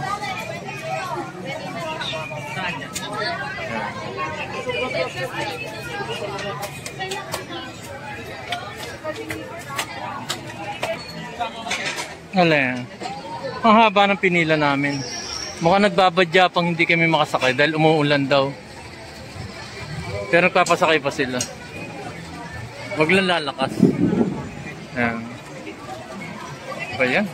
Alin. Ang haba ng pinila namin. Mukhang nagbabadya pang hindi kami makasakay dahil umuulan daw. Pero nagpapasakay pa sila. Wag lang lalakas. Ayan. Ba yan?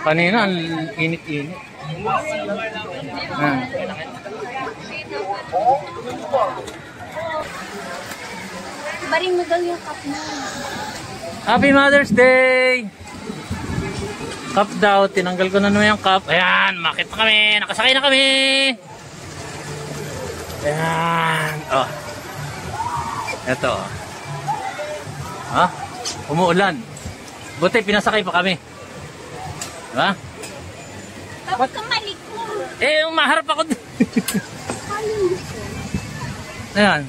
Kanina, ang init-init. Ayan. Baring mo daw yung cup mo. Happy Mother's Day! Cup daw, tinanggal ko na naman yung cup. Ayan, makit na kami, nakasakay na kami! Ayan, oh. Ito, oh. Ha? Umuulan. Buti, pinasakay pa kami. Diba? Tapos ka malikot. Eh, maharap ako. Ayan.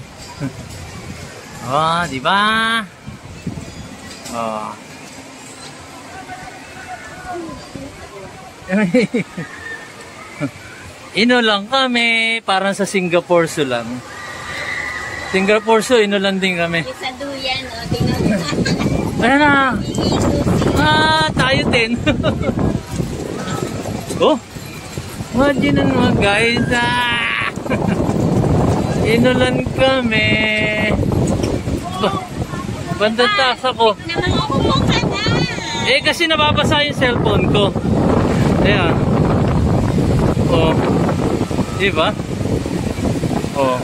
Oh, di ba? Oh. Ino lang kami, parang sa Singapore Zoo lang. Singapore Zoo, ino lang din kami. Sa duyan, o. Tingnan mo. Ayan na. Tayo din. Oh. Imagine mo guys. Ino lang kami. Bandang taas ako. Eh kasi nababasa yung cellphone ko. Ayan. Oh. Diba? Oh.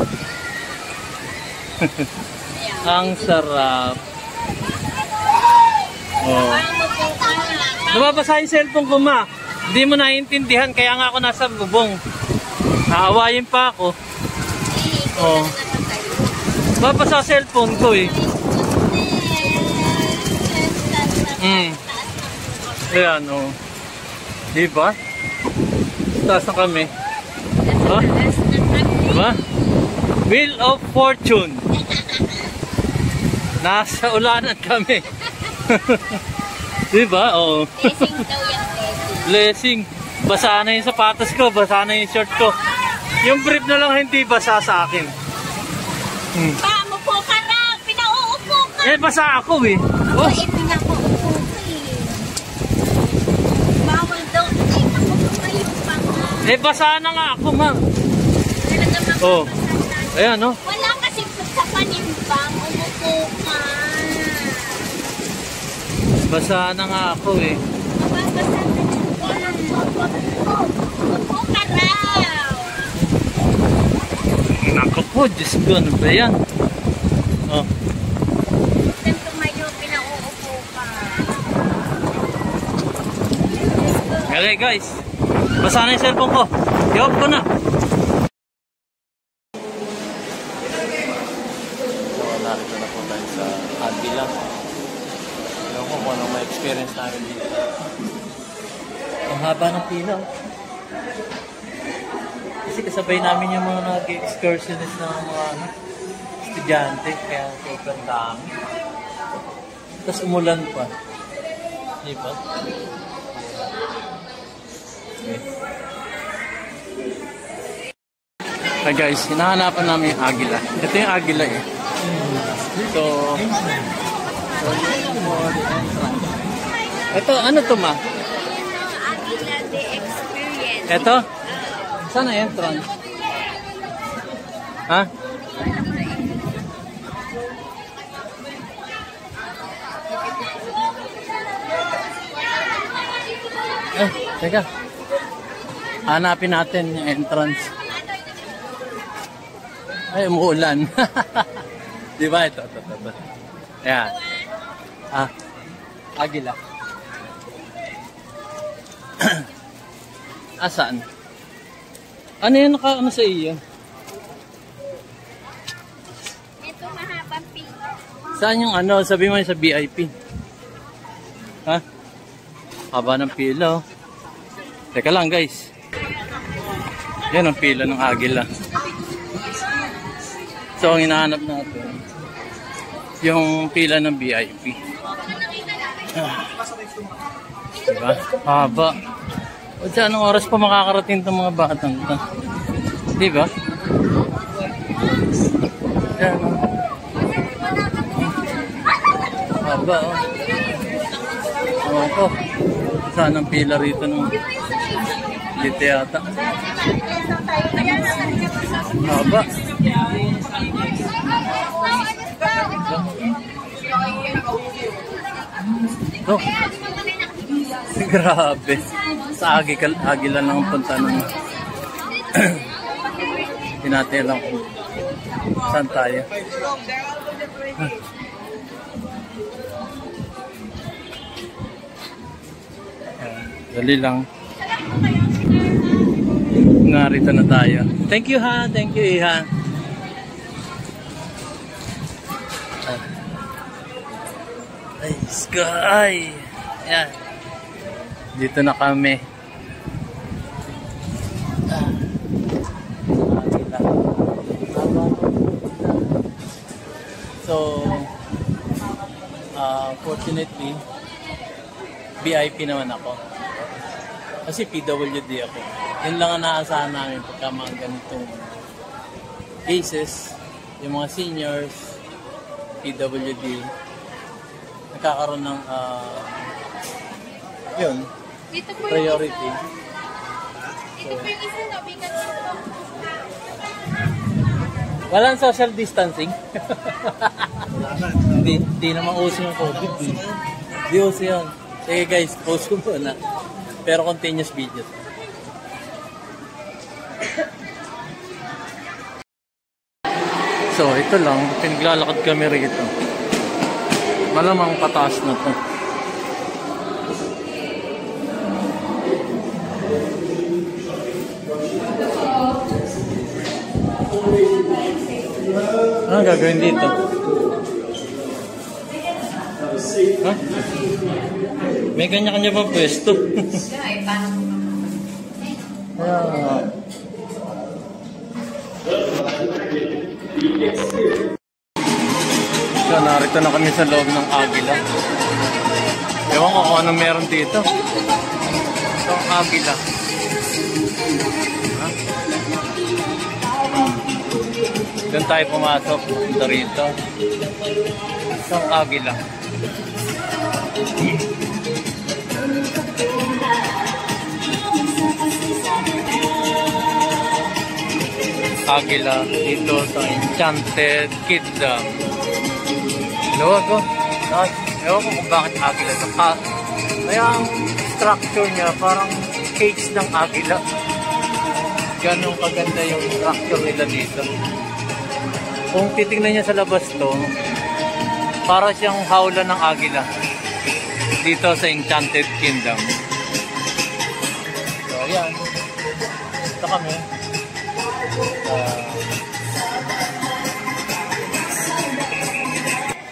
Ang sarap. Oh. Nababasa yung cellphone ko, ma. Hindi mo naiintindihan kaya nga ako nasa bubong. Naawayin pa ako. Oh. Nababasa cellphone ko eh. Ayan, oh. Diba? Taas na kami. Huh? Diba? Wheel of Fortune. Nasa ulanan kami. Diba? Oo. Blessing daw yan, blessing. Basa na yung sapatos ko, basa na yung shirt ko. Yung brief na lang hindi basa sa akin. Pamupo ka na! Pinauupo ka! Eh, basa ako eh. Oh, eh, pinauupo ka eh. Bawal daw. Eh, nakukumayo pa nga. Eh, basa na nga ako, ma'am. Oh. Ayan, no? Wala kasi sa panimbang. Umupo ka. Basa na nga ako eh. Mababasa na yung upo ka raw. Naku po, Diyos ko, ano ba yan? Oh. Then tumayo, pinauupo ka. Okay guys, basa na yung cellphone ko. I-off ko na. So, narito na po tayo sa Agila. Alam ko kung anong ma-experience namin dito. Ang haba ng pila. Kasi kasabay namin yung mga nag-excursionist na mga estudyante. Kaya sobrang dami. Tapos umulan pa. Diba? Okay. Hi guys, hinahanapan namin yung agila. Ito yung agila eh. So, ito, ano to ma? Agila the experience. Ito? Saan na entrance? Ha? Eh, teka. Hanapin natin yung entrance. Ay, umuulan. Di ba? Ito. Ayan. Agila. Saan? Ano yun naka-ano sa iyo? Ito mahabang pila. Saan yung ano? Sabi mo yung sa VIP. Ha? Haba ng pila oh. Teka lang guys. Yan ang pila ng agila. So ang hinahanap natin yung pila ng VIP. Diba? Haba. O sa anong oras pa makakarating itong mga batang ito? Di ba? Yan. Haba, oh. Ewan ko. Saan ang pila rito nung dito yata? Haba. Ito. Grabe. Sa Agilan lang ang punta ng tinatira ko. Saan tayo? Dali lang. Narito na tayo. Thank you ha. Thank you Iha. Ay, sky. Ayan. Dito na kami. So, fortunately, VIP naman ako. Kasi PWD ako. Yun lang ang naasahan namin pagka mga ganitong cases, yung mga seniors, PWD, nagkakaroon ng yun, priority. So, walang social distancing. Hindi naman uso yung COVID. Hindi uso yun. Sige guys, post ko muna. Pero continuous video. So, ito lang. Pinaglalakad kami rito. Malamang pataas na to. Ano gagawin dito? Ha? May kanya-kanya pa pwesto. So, narito na kami sa loob ng Agila. Ewan ko kung anong meron dito. Ito ang Agila. Ha? Doon tayo pumasok. Ito rito. Ito ang Agila. Agila dito sa Enchanted Kingdom. Luwag ko. Ewan ko kung bakit Agila ito. Kaya ang structure niya parang cage ng Agila. Ganong kaganda yung structure nila dito. Kung titignan niya sa labas to, para siyang hawla ng Agila dito sa Enchanted Kingdom. So ayan, ito kami.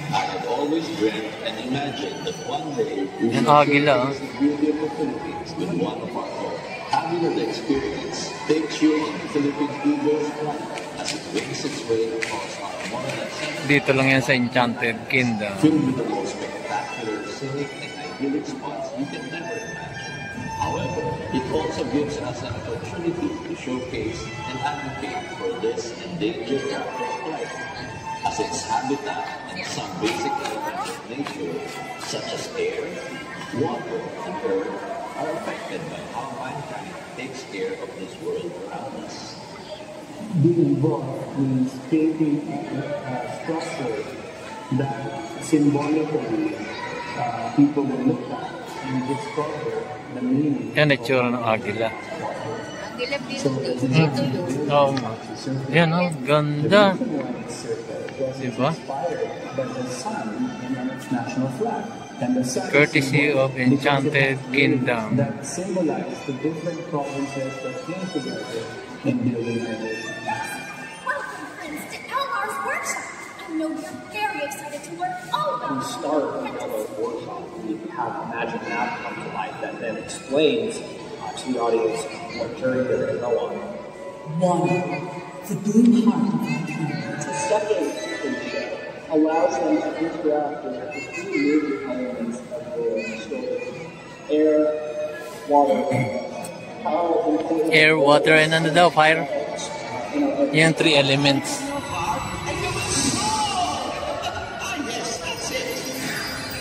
I had always dreamt and imagined that one day we would Agila the beauty of the Philippines with one of our own. Agila Experience takes you on the Philippine Eagle's flight as it wings its way across our more than 7 dito lang yan sa Enchanted Kingdom. filled with the most spectacular, scenic, and idyllic spots you can never imagine. However, it also gives us an opportunity to showcase and advocate for this endangered captive flight, as its habitat and some basic elements of nature, such as air, water, and earth, are affected by how mankind takes care of this world around us. Being involved means creating a structure that symbolically people will look at and discover the meaning. Yan ang itsura ng Agila. Oo nga. Yan o, ganda. Diba? Courtesy of Enchanted Kingdom. That symbolize the different provinces that came together in building our nation. Welcome, friends, to Elmar's workshop. I know you're very excited to learn all about We start with Elmar's workshop. We have a magic map come to life that then explains to the audience what journey they're going to go on. One, the blue heart of our planet. The second show allows them to interact with the three major elements of the story: air, water, Air, water, and ano daw? Fire? Yan, 3 elements.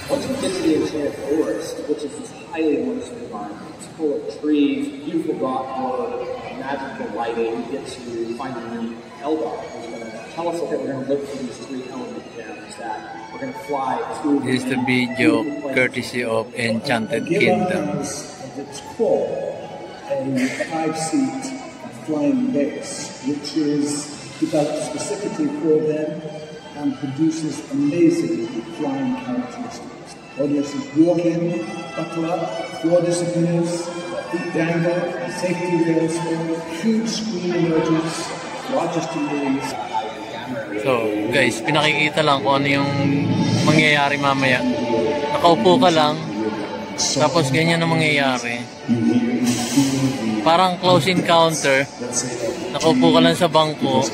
Once you get to the enchanted forest, which is this highly immersive environment, it's full of trees, beautiful rock work, magical lighting. You get to finally meet Eldar, who's going to tell us, okay, we're going to look for these 3 element gems that we're going to fly to. This is the video courtesy of Enchanted Kingdom. It's called a 5-seat flying base, which is developed specifically for them and produces amazing flying characteristics. Audiences walk in, buckle up, 4 disciplines, feet dangle, safety rails, huge screen emerges, largest in the So guys, pinakikita lang kung ano yung mangyayari mamaya. Nakaupo ka lang, tapos ganyan ang mangyayari. Parang close encounter. Nakaupo ka lang sa bangko.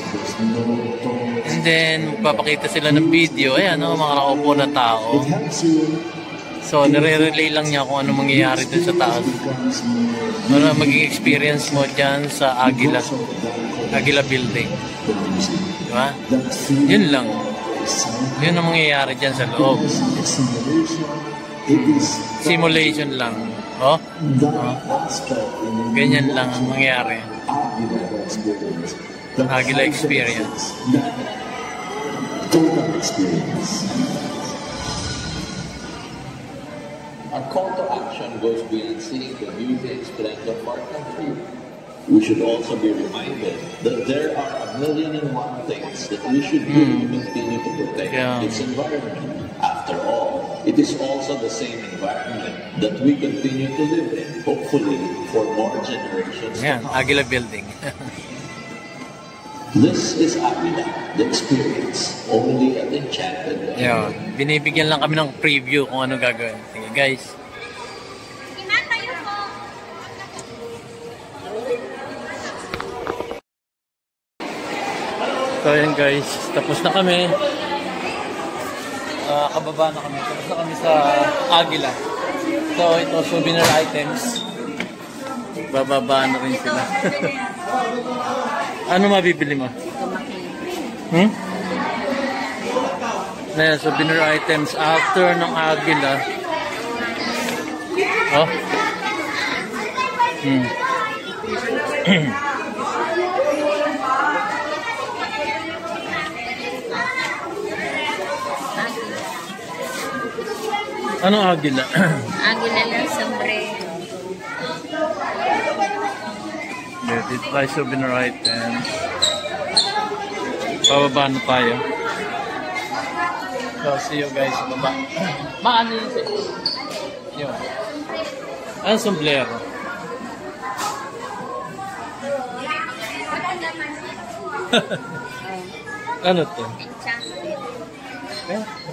And then, magpapakita sila ng video. Ayan, mga nakaupo na tao. So, nire-relay lang niya kung ano mangyayari dun sa taas. Ano maging experience mo dyan sa Agila building. Diba? Yun lang. Yun ang mangyayari dyan sa loob. Simulation lang. Oh? Ganyan lang ang mangyayari. Agila experience. Our call to action goes beyond seeing the beauty and splendor of our country. We should also be reminded that there are 1,000,001 things that we should do to continue to protect its environment. After all, it is also the same environment that we continue to live in, hopefully for more generations. Yan, Agila building. This is Agila, the experience, only at Enchanted. Yan, binibigyan lang kami ng preview kung ano gagawin. Sige guys. So yan guys, tapos na kami. Kababa na kami. Tapos na kami sa Agila. So ito, souvenir items. Bababa na rin sila. Ano mabibili mo? Na souvenir items after ng Agila. Oh. Ano Agila? Agila lang sombrero. Dito tayo souvenir items. Pababa na tayo. So, see you guys sa baba. Maano yun siya? Yun. Ano sombrero? Ano to?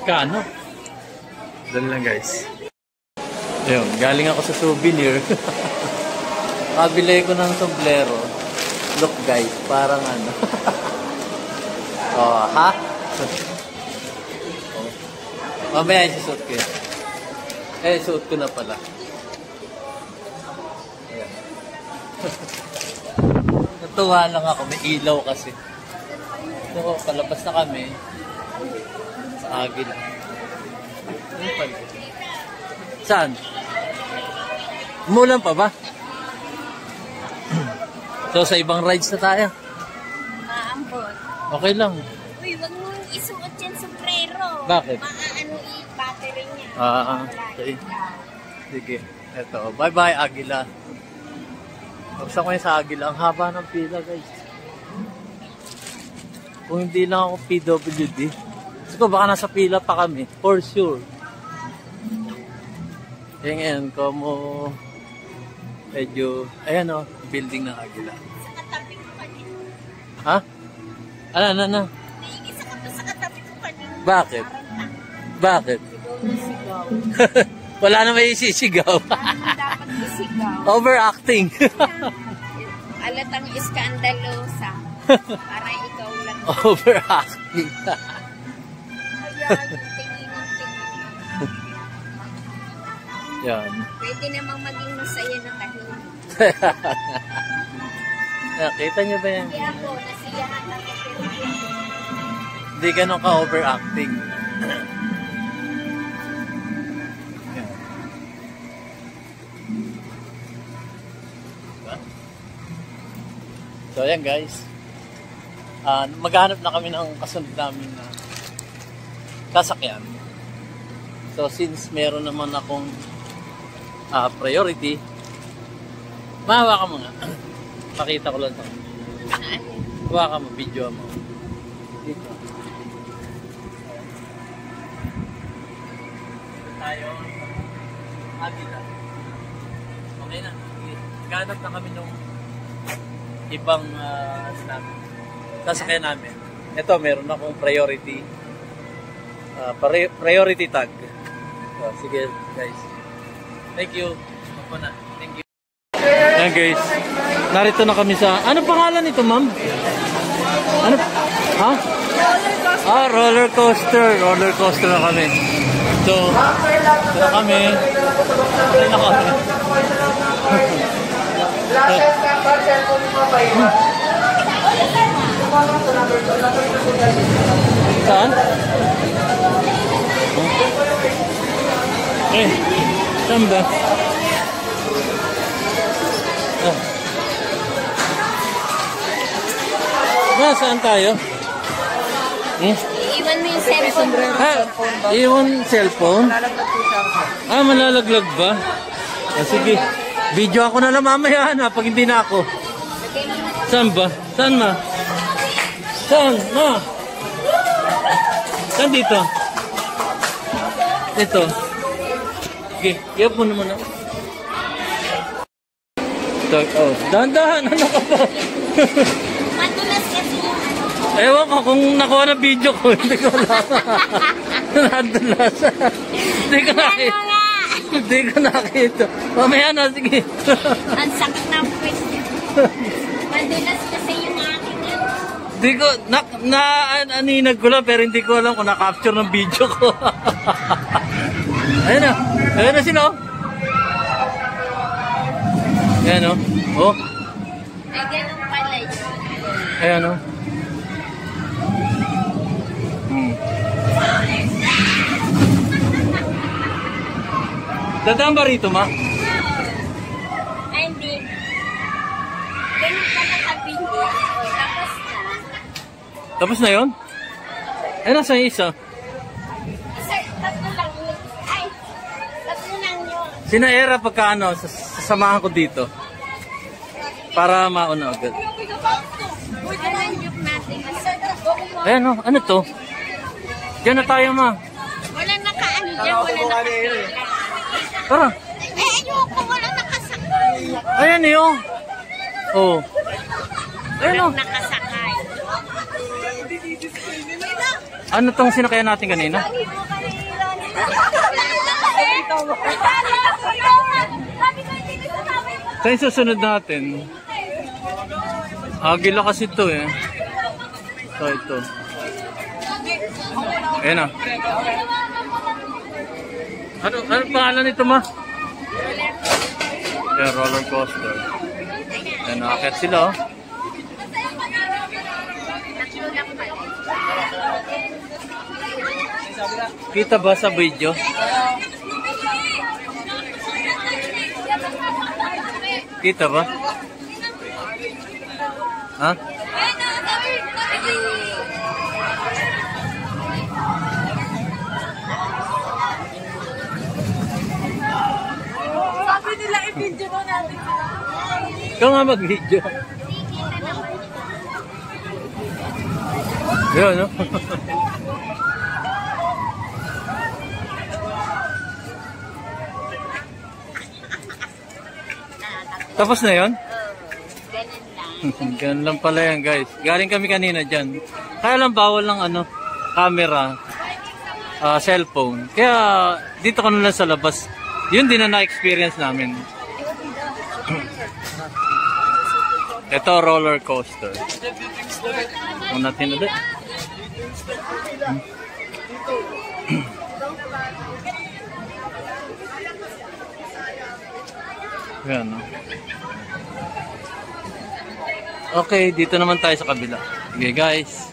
Kano? Dali lang guys. Ayun, galing ako sa souvenir. Kabili ko ng sombrero. Look guys, parang ano. Oh, ha? Mamaya isusuot ko yan. Suot ko na pala. Ayan. Natuwa lang ako, may ilaw kasi. So, palabas na kami. Sa Agila. Saan? Umulan pa ba? So, sa ibang rides na tayo. Maambot. Okay lang. Uy, wag mo isuot yan sombrero. Bakit? Maaano i-battery niya. Okay. Sige. Eto. Bye-bye, Agila. Pagsa ko yun sa Agila. Ang haba ng pila, guys. Kung hindi lang ako PWD, so, baka nasa pila pa kami. For sure. Kaya ngayon, como medyo, ayan o, building ng Agila. Sa katabi ko kanina. Ha? Ano? Naingisa ka pa sa katabi ko kanina. Bakit? Bakit? Sigaw. Wala na may isisigaw. Dapat isigaw. Overacting. Alatang iskandalosa. Para ikaw lang. Overacting. Ayan, tingin. Yan. Pwede namang maging masaya na tahimik. Nakita niyo ba yan? Kaya po, nasiyahan ako. Hindi ganun ka-overacting. So ayan guys, maghanap na kami ng kasunod namin na sasakyan. So since meron naman akong priority, mahawa ka mo nga. Pakita ko lang ito. Hawa ka mo, video mo. Dito. Tayo. Dito. Okay na. Maghanap na kami ng ibang sasakyan namin. Ito, meron akong priority priority tag. So, sige guys. Thank you. Ako na. Thank you. Ayan guys. Narito na kami sa... Ano pangalan nito, ma'am? Ano? Ha? Roller coaster. Roller coaster na kami. So, ito na kami. Ito na kami. Saan? Saan ba? Saan tayo? Iwan mo yung cellphone. Iwan cellphone? Malalaglag ba? Sige. Video ako na lang mamaya na pag hindi na ako. Saan ba? Saan ma? Saan ma? Saan dito? Ito. Okay, iap mo naman ako. Dahan-dahan. Ano ka ba? Madulas kasi. Ewan ko kung nakuha na video ko. Hindi ko alam. Nadulas. Hindi ko nakita. Hindi ko nakita. Mamaya na, sige. Ang sakit na puwit. Madulas kasi yung akin. Hindi ko, aninag ko lang pero hindi ko alam kung na-capture ng video ko. Ayan na. Ayan na sila. Ayan o. Oh. Ay, ganun pala yun. Ayan o. Dadaan ba rito, ma? Ay, hindi. Ganun pa nakabili. Tapos na. Tapos na yun? Ay, nasa isa. Sir, tatlo lang yun. Ay, tatlo lang yun. Sinaera pagka ano, sasamahan ko dito. Para mauna agad. Ayan o, ano to? Diyan na tayo, ma. Wala nakaano dyan, wala nakasakay. Tara. Ayoko, wala nakasakay. Ayan yun. Oh. Ayan o. Walang nakasakay. Ano tong sinakayan natin kanina? Saan susunod natin? Agila kasi ito eh. Ito. Ayan na. Ano pangalan nito, ma? Ayan, roller coaster. Ayan, nakakit sila oh. Kita ba sa video? Kita ba? Ha? Sabi nila i-video mo natin. Ikaw nga mag-video. Yun, no? Tapos na yun? Ganun lang pala yan, guys. Galing kami kanina dyan. Kaya lang bawal ng ano, camera, cellphone. Kaya dito ka na lang sa labas. Yun din na na-experience namin. Ito, roller coaster. Kung natin ulit. Yan, no? Okay, dito naman tayo sa kabila. Okay guys.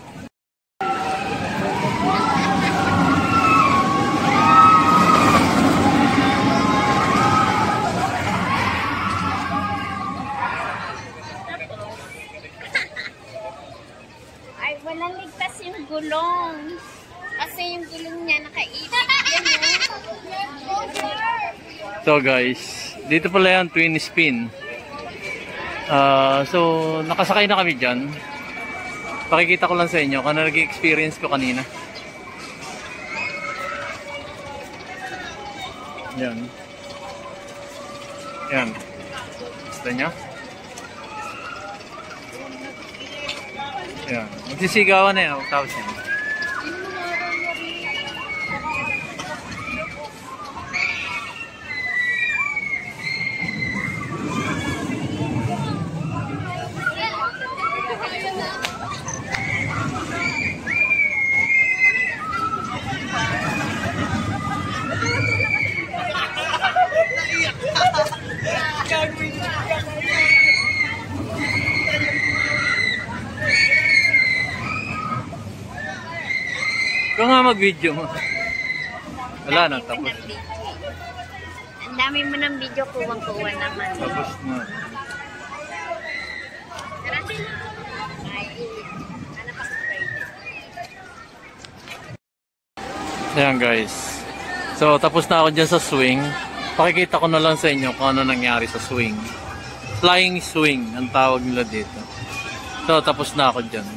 Ay, walang ligtas yung gulong. Kasi yung gulong niya nakaipit. So guys, dito pala yan, twin spin. So, nakasakay na kami dyan. Pakikita ko lang sa inyo kung ano nag-experience ko kanina. Yan. Yan. Gusto nyo? Yan. Magsisigawan na yan. Tapos yan. Ikaw nga mag-video mo. Wala na, tapos. Ang dami mo ng video, kuwang-kuwa naman. Tapos na. Ayan guys. So, tapos na ako dyan sa swing. Pakikita ko na lang sa inyo kung ano nangyari sa swing. Flying swing, ang tawag nila dito. So, tapos na ako dyan.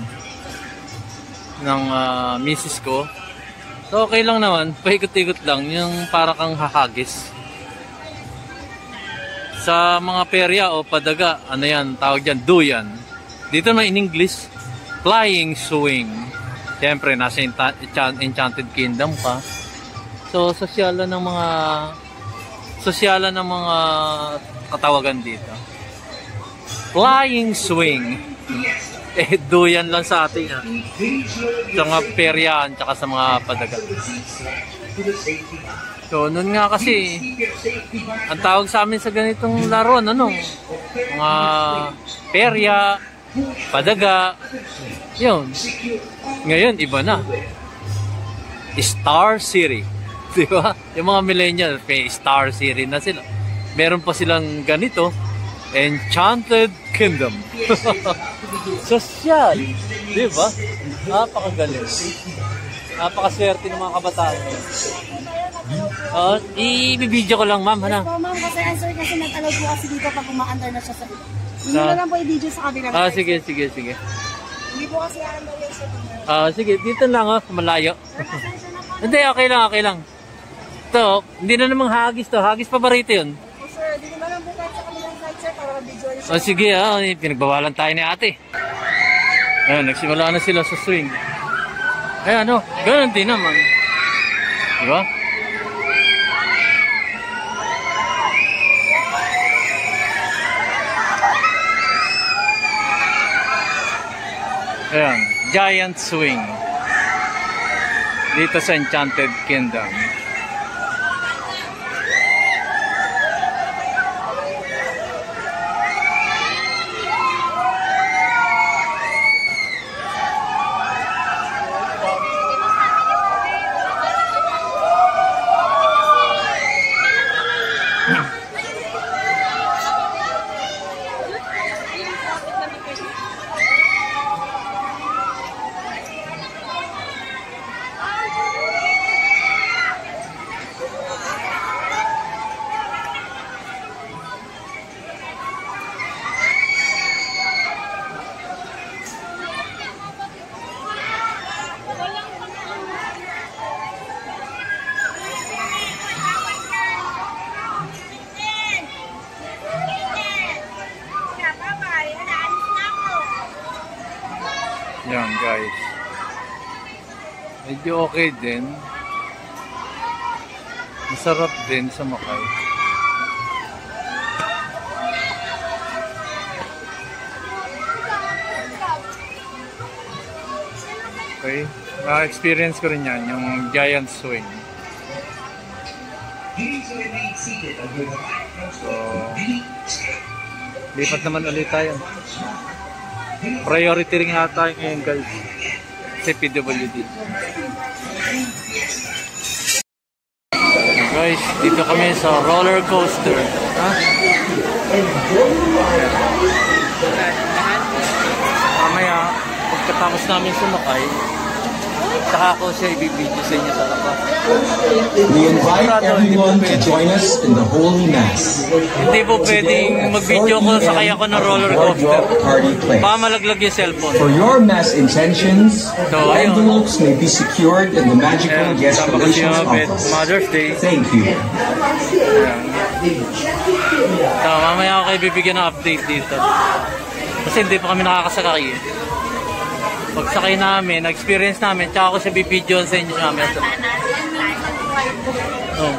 Ng misis ko. So, okay lang naman. Paikot-ikot lang. Yung para kang hahagis. Sa mga perya o padaga, ano yan, tawag dyan, duyan. Dito na in English, flying swing. Siyempre, nasa Enchanted Kingdom pa. So, sosyalan ng mga katawagan dito. Flying swing. Duyan lang sa atin ha. Sa mga peryan, tsaka sa mga padaga. So, nun nga kasi, ang tawag sa amin sa ganitong laruan, ano? Mga perya, padaga, yun. Ngayon, iba na. Star City. Diba? Yung mga millennial, may Star City na sila. Meron pa silang ganito, Enchanted Kingdom. Sosyal. Diba? Napakagaling. Napakaswerte ng mga kabataan. I-video ko lang, ma'am. Yes po, ma'am. Kasi answer kasi nag-allow po kasi dito pag umaandar na siya sa dito. Hindi na lang po i-video sa kabila. Sige. Hindi po kasi aandar yung sa sige. Dito lang, malayo. Hindi, okay lang. Ito, hindi na namang hagis to. Hagis pa ba rito yun? sir, dito na lang po tayo sa kabilang side, sir, para mag-video niyo siya. Sige, pinagbawalan tayo ni ate. Ayan, nagsimula na sila sa swing. Ayan, ganun din naman. Diba? Ayan, giant swing. Dito sa Enchanted Kingdom. Yan guys, medyo okay din, masarap din sa Makay. Okay, na-experience ko rin yan, yung giant swing. So, lipat naman ulit tayo. Priority rin yata ngayon guys. Sa PWD. Guys, dito kami sa roller coaster. Ha? Mamaya, pagkatapos namin sumakay, saka ako siya ibibidyo sa inyo sa labas. We invite everyone to join us in the Holy Mass. Hindi po pwedeng mag-video ko, sakay ako ng roller coaster. Baka malaglag yung cellphone. For your Mass intentions, envelopes may be secured in the magical guest relations office. Mother's Day. Thank you. So, mamaya ako kayo bibigyan ng update dito. Kasi hindi pa kami nakakasakay. Pagsakay namin, experience namin, tsaka ako siya bibidyoan sa inyo namin. Oh.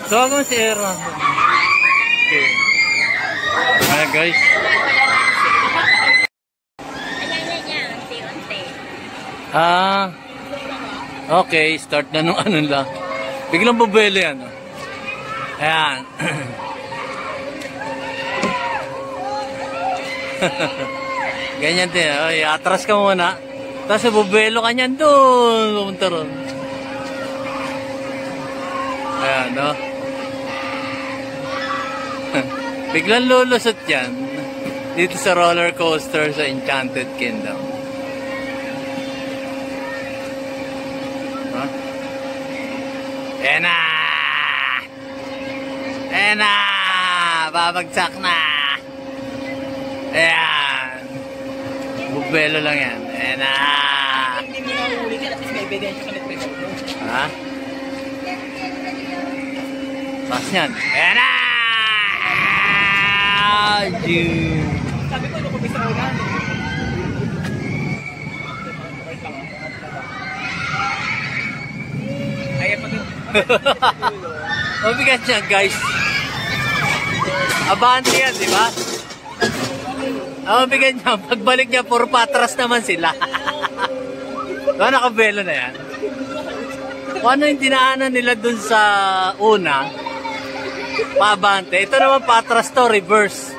So, ako si Era. Okay. Ayan guys. Okay, start na nung ano lang. Biglang bubelo yan. Ayan. Ganyan din. Ay, atras ka muna. Tapos bubelo ka niyan doon. Pumunta ron. Ayan, no? Biglang lulusot yan. Dito sa roller coaster sa Enchanted Kingdom. Ena! Ena! Babagsak na! Ayan! Bubelo lang yan. Ena! Ha? Pas yan. Ena! Sabi ko, kung bisa ulan. Mabigat siya guys. Abante yan, di ba? Mabigat niya. Pagbalik niya, puro patras naman sila. Diba nakabelo na yan? Kung ano yung dinaanan nila dun sa una, paabante. Ito naman patras to, reverse.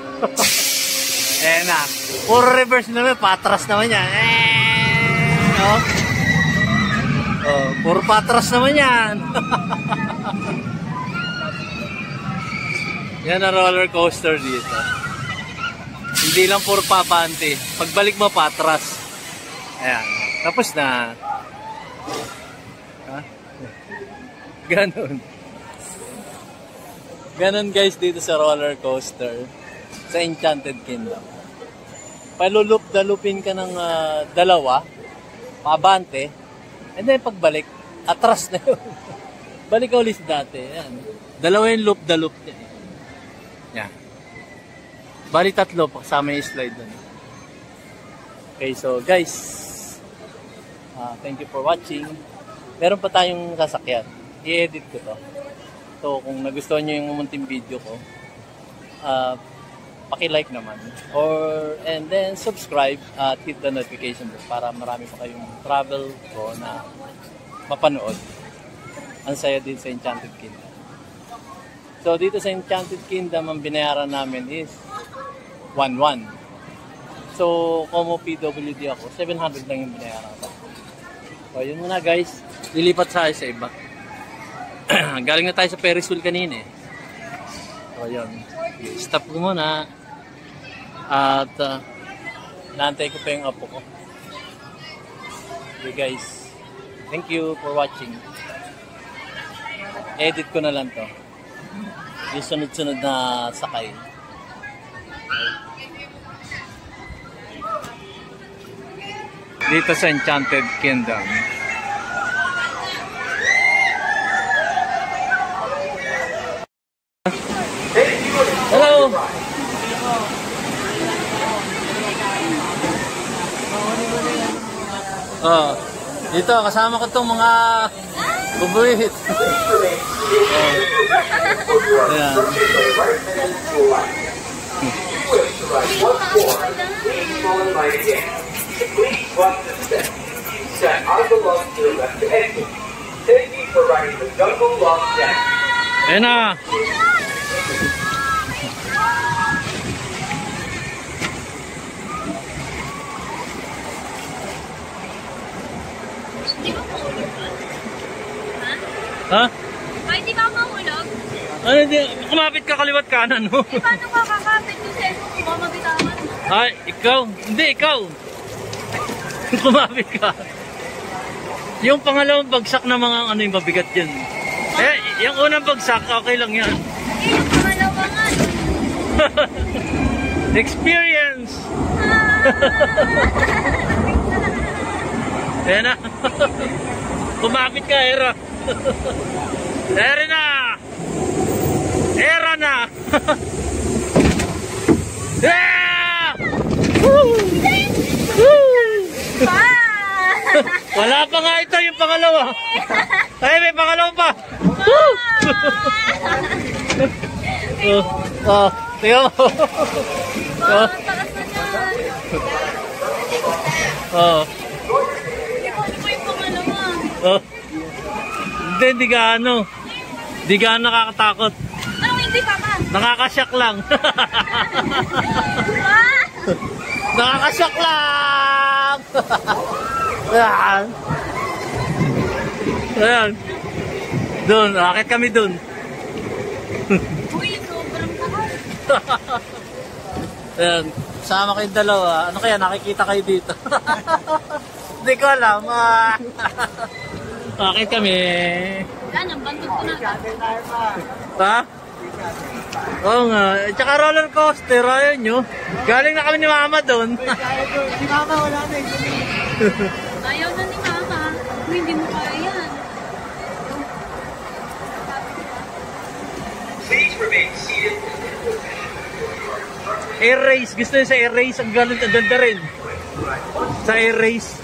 Eh na. Puro reverse naman, patras naman yan. No? Oh, puro patras naman yan. Yan ang roller coaster dito. Hindi lang puro pabante. Pagbalik mo patras. Ayan. Tapos na. Ha? Ganon. Ganon guys dito sa roller coaster. Sa Enchanted Kingdom. Palulup-dalupin ka ng dalawa. Pabante. And then pagbalik, atras na yun. Balik ka ulit dati. Yan. Dalawa yung loop-the-loop niya. Yan. Bali tatlo, kasama yung slide doon. Okay, so guys, thank you for watching. Meron pa tayong sasakyan. I-edit ko to. So kung nagustuhan nyo yung munting video ko, paki-like naman. And then subscribe at hit the notification bell para marami pa kayong travel ko na mapanood. Ang saya din sa Enchanted Kingdom. So dito sa Enchanted Kingdom, ang binayaran namin is 1,100. So kung mo PWD ako, 700 lang yung binayaran ko. So yun muna guys. Lilipat tayo sa iba. Galing na tayo sa Ferris wheel kanina eh. So yun. Stop ko muna. At naantay ko pa yung apo ko. Okay guys, thank you for watching. Edit ko na lang to. Yung sunod-sunod na sakay. Dito sa Enchanted Kingdom. Hello! Dito kasama ko tong mga bubuhit. Ayan. Jungle Love Jack. Ayan na. Ha? Ay, di ba mahulog? Ano, hindi, kumapit ka kaliwat kanan mo. Eh, paano ka kakapit yung cellphone ko? Mabitawan. Ay, ikaw. Hindi, ikaw. Kumapit ka. Yung pangalawang bagsak na mga ano yung mabigat yan. Eh, yung unang bagsak, okay lang yan. Eh, yung pangalawa nga. Experience! Ayan na. Kumapit ka, Era. Era na! Era na! Yeah! Wala pa nga ito yung pangalawa. Ay, may pangalawa pa. Tingnan mo. Hindi gaano. Hindi gaano nakakatakot. Anong hindi pa ba? Nakakasyak lang. Nakakasyak lang. Ayan. Ayan. Doon, akit kami doon. Uy, sobrang takot. Ayan, sama kayong dalawa. Ano kaya, nakikita kayo dito? Hindi ko alam. Akit kami. Wala, nabantog ko na. Ha? Oo nga. Tsaka roller coaster, ayun nyo. Galing na kami ni Mama doon. Si Mama wala na eh. Ayaw na ni Mama. Hindi mo kaya yan. Please remain seated. Air race. Gusto nyo sa air race. Ang galing, ang ganda rin. Sa air race.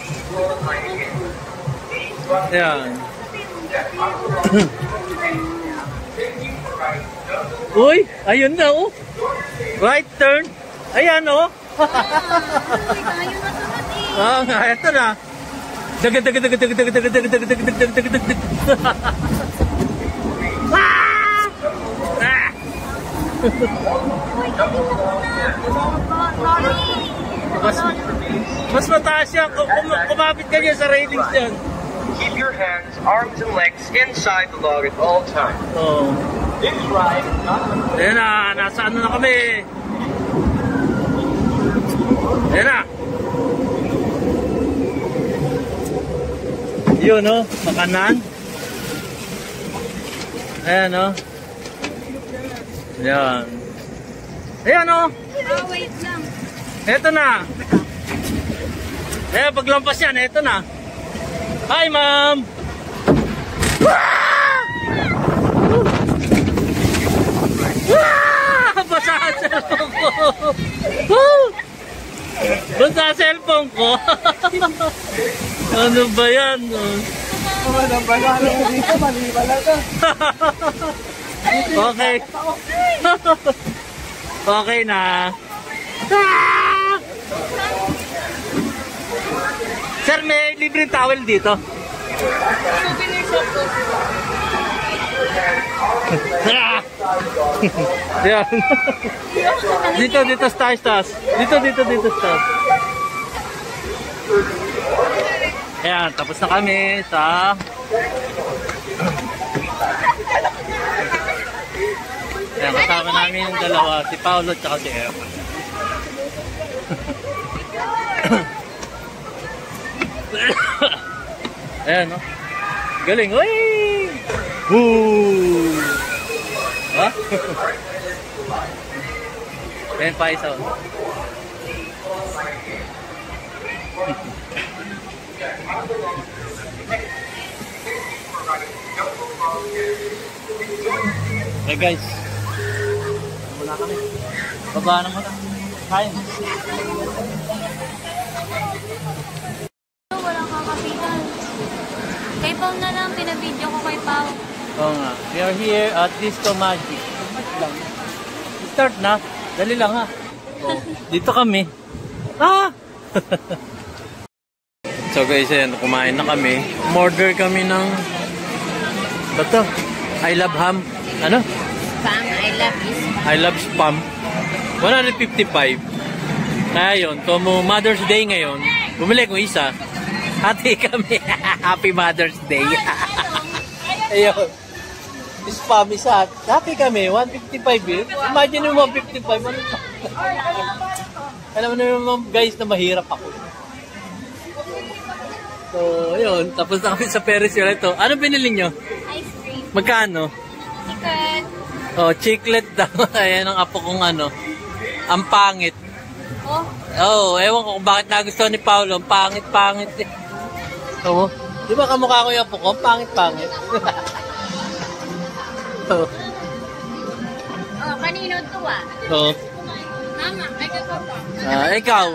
Ayan. Uy, ayun na oh. Right turn. Ayan oh. Ah, ito na. Dagad. Mas mataas siya. Kumapit ka niya sa railings yan. Keep your hands, arms, and legs inside the log at all times. Oh. This ride is not... Ayan na, nasa ano na kami. Ayan na. Yun oh, makanan. Ayan oh. Ayan. Ayan oh. Wait lang. Eto na. Paglampas yan, eto na. Hi, Ma'am! Basa ang cellphone ko! Basa ang cellphone ko! Ano ba yan? Okay. Okay na. Sir, may libreng towel dito. Souvenir shop po. Yan. Dito stars. Dito stars. Ayan, tapos na kami sa ayan, kasama namin yung dalawa, si Paolo at si Ev. Ayan, no? Galing, uy! Woo! Ha? Ayan pa isa. Hey guys. Wala kami. Baba na muna. Kain. Walang kakapitan. Kay Pao na lang, pinabidyo ko kay Pao. Oo nga. We are here at Disco Magic. Start na. Dali lang ha. Dito kami. Ah! So guys, ayan, kumain na kami. Order kami ng Ito, I love ham. Ano? Spam, I love spam. 155. Kaya yun, como Mother's Day ngayon, bumili ko isa. Hati kami. Happy Mother's Day. Ayun. Spam isa. Happy kami. 155 yun. Imagine mo 155. Alam mo naman guys na mahirap ako. So, ayun. Tapos na kami sa Ferris wheel ito. Ano binili nyo? Ice cream. Magkano? Chicken. Oh, chiclet daw. Ayan ang apo kong ano. Ang pangit. Oh. Ewan ko kung bakit nagustuhan ni Paolo. Ang pangit-pangit eh. Oo. Di ba kamukha ko yung apo ko? Ang pangit-pangit. Oo. Oh, kanino to ah? Oo. Mama, ay ka pa. Ikaw.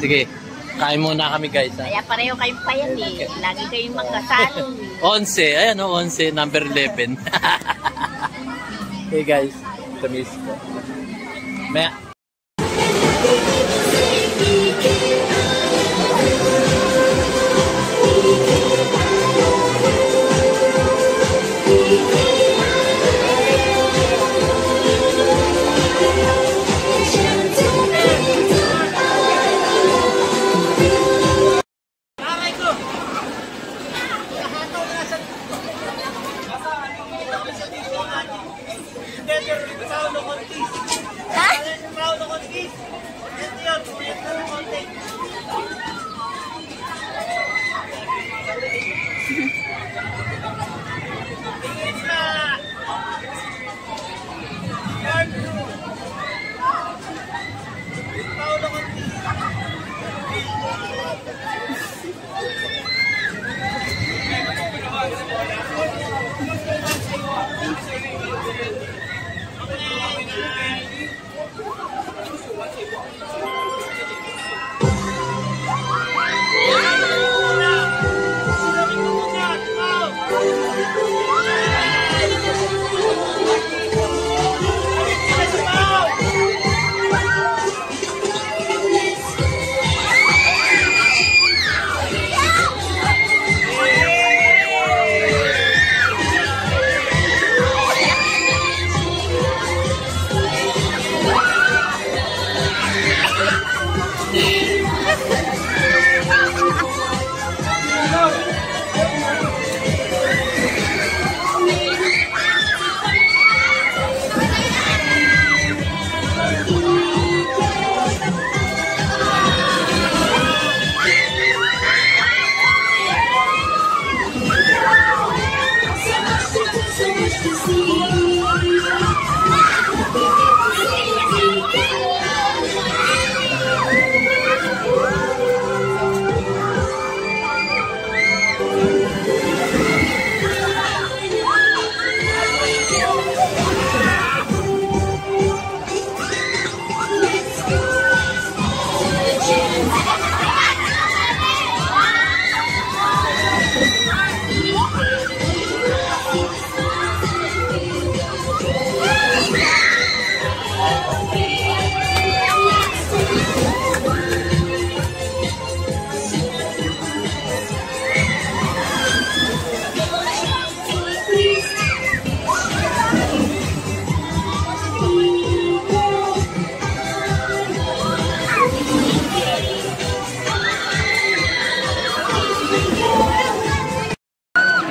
Sige. Kain muna kami guys. Ha? Kaya pareho kayong payat eh. Lagi kayong magkasalo. 11. Ayan o, 11. Number 11. Hey guys. Tamis ko. Maya.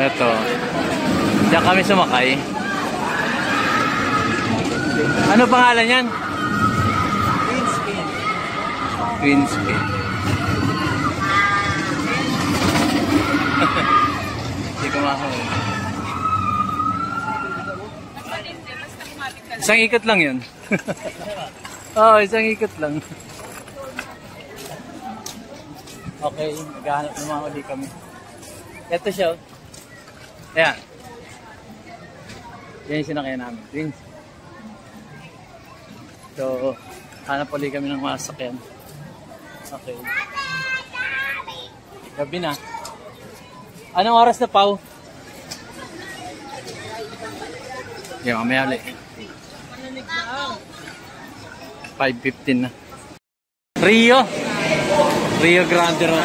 Ito. Diyan kami sumakay. Ano pangalan yan? Queen Spin. Hindi ko makakawin. Isang ikot lang yun. Oo, isang ikot lang. Okay, naghahanap naman ulit kami. Ito siya. Ayan. Yan yung sinakyan namin. Twins. So, hanap ulit kami ng mga sasakyan. Okay. Gabi na. Anong oras na, Pao? Yan, mamaya ulit. 5:15 na. Rio Grande Road.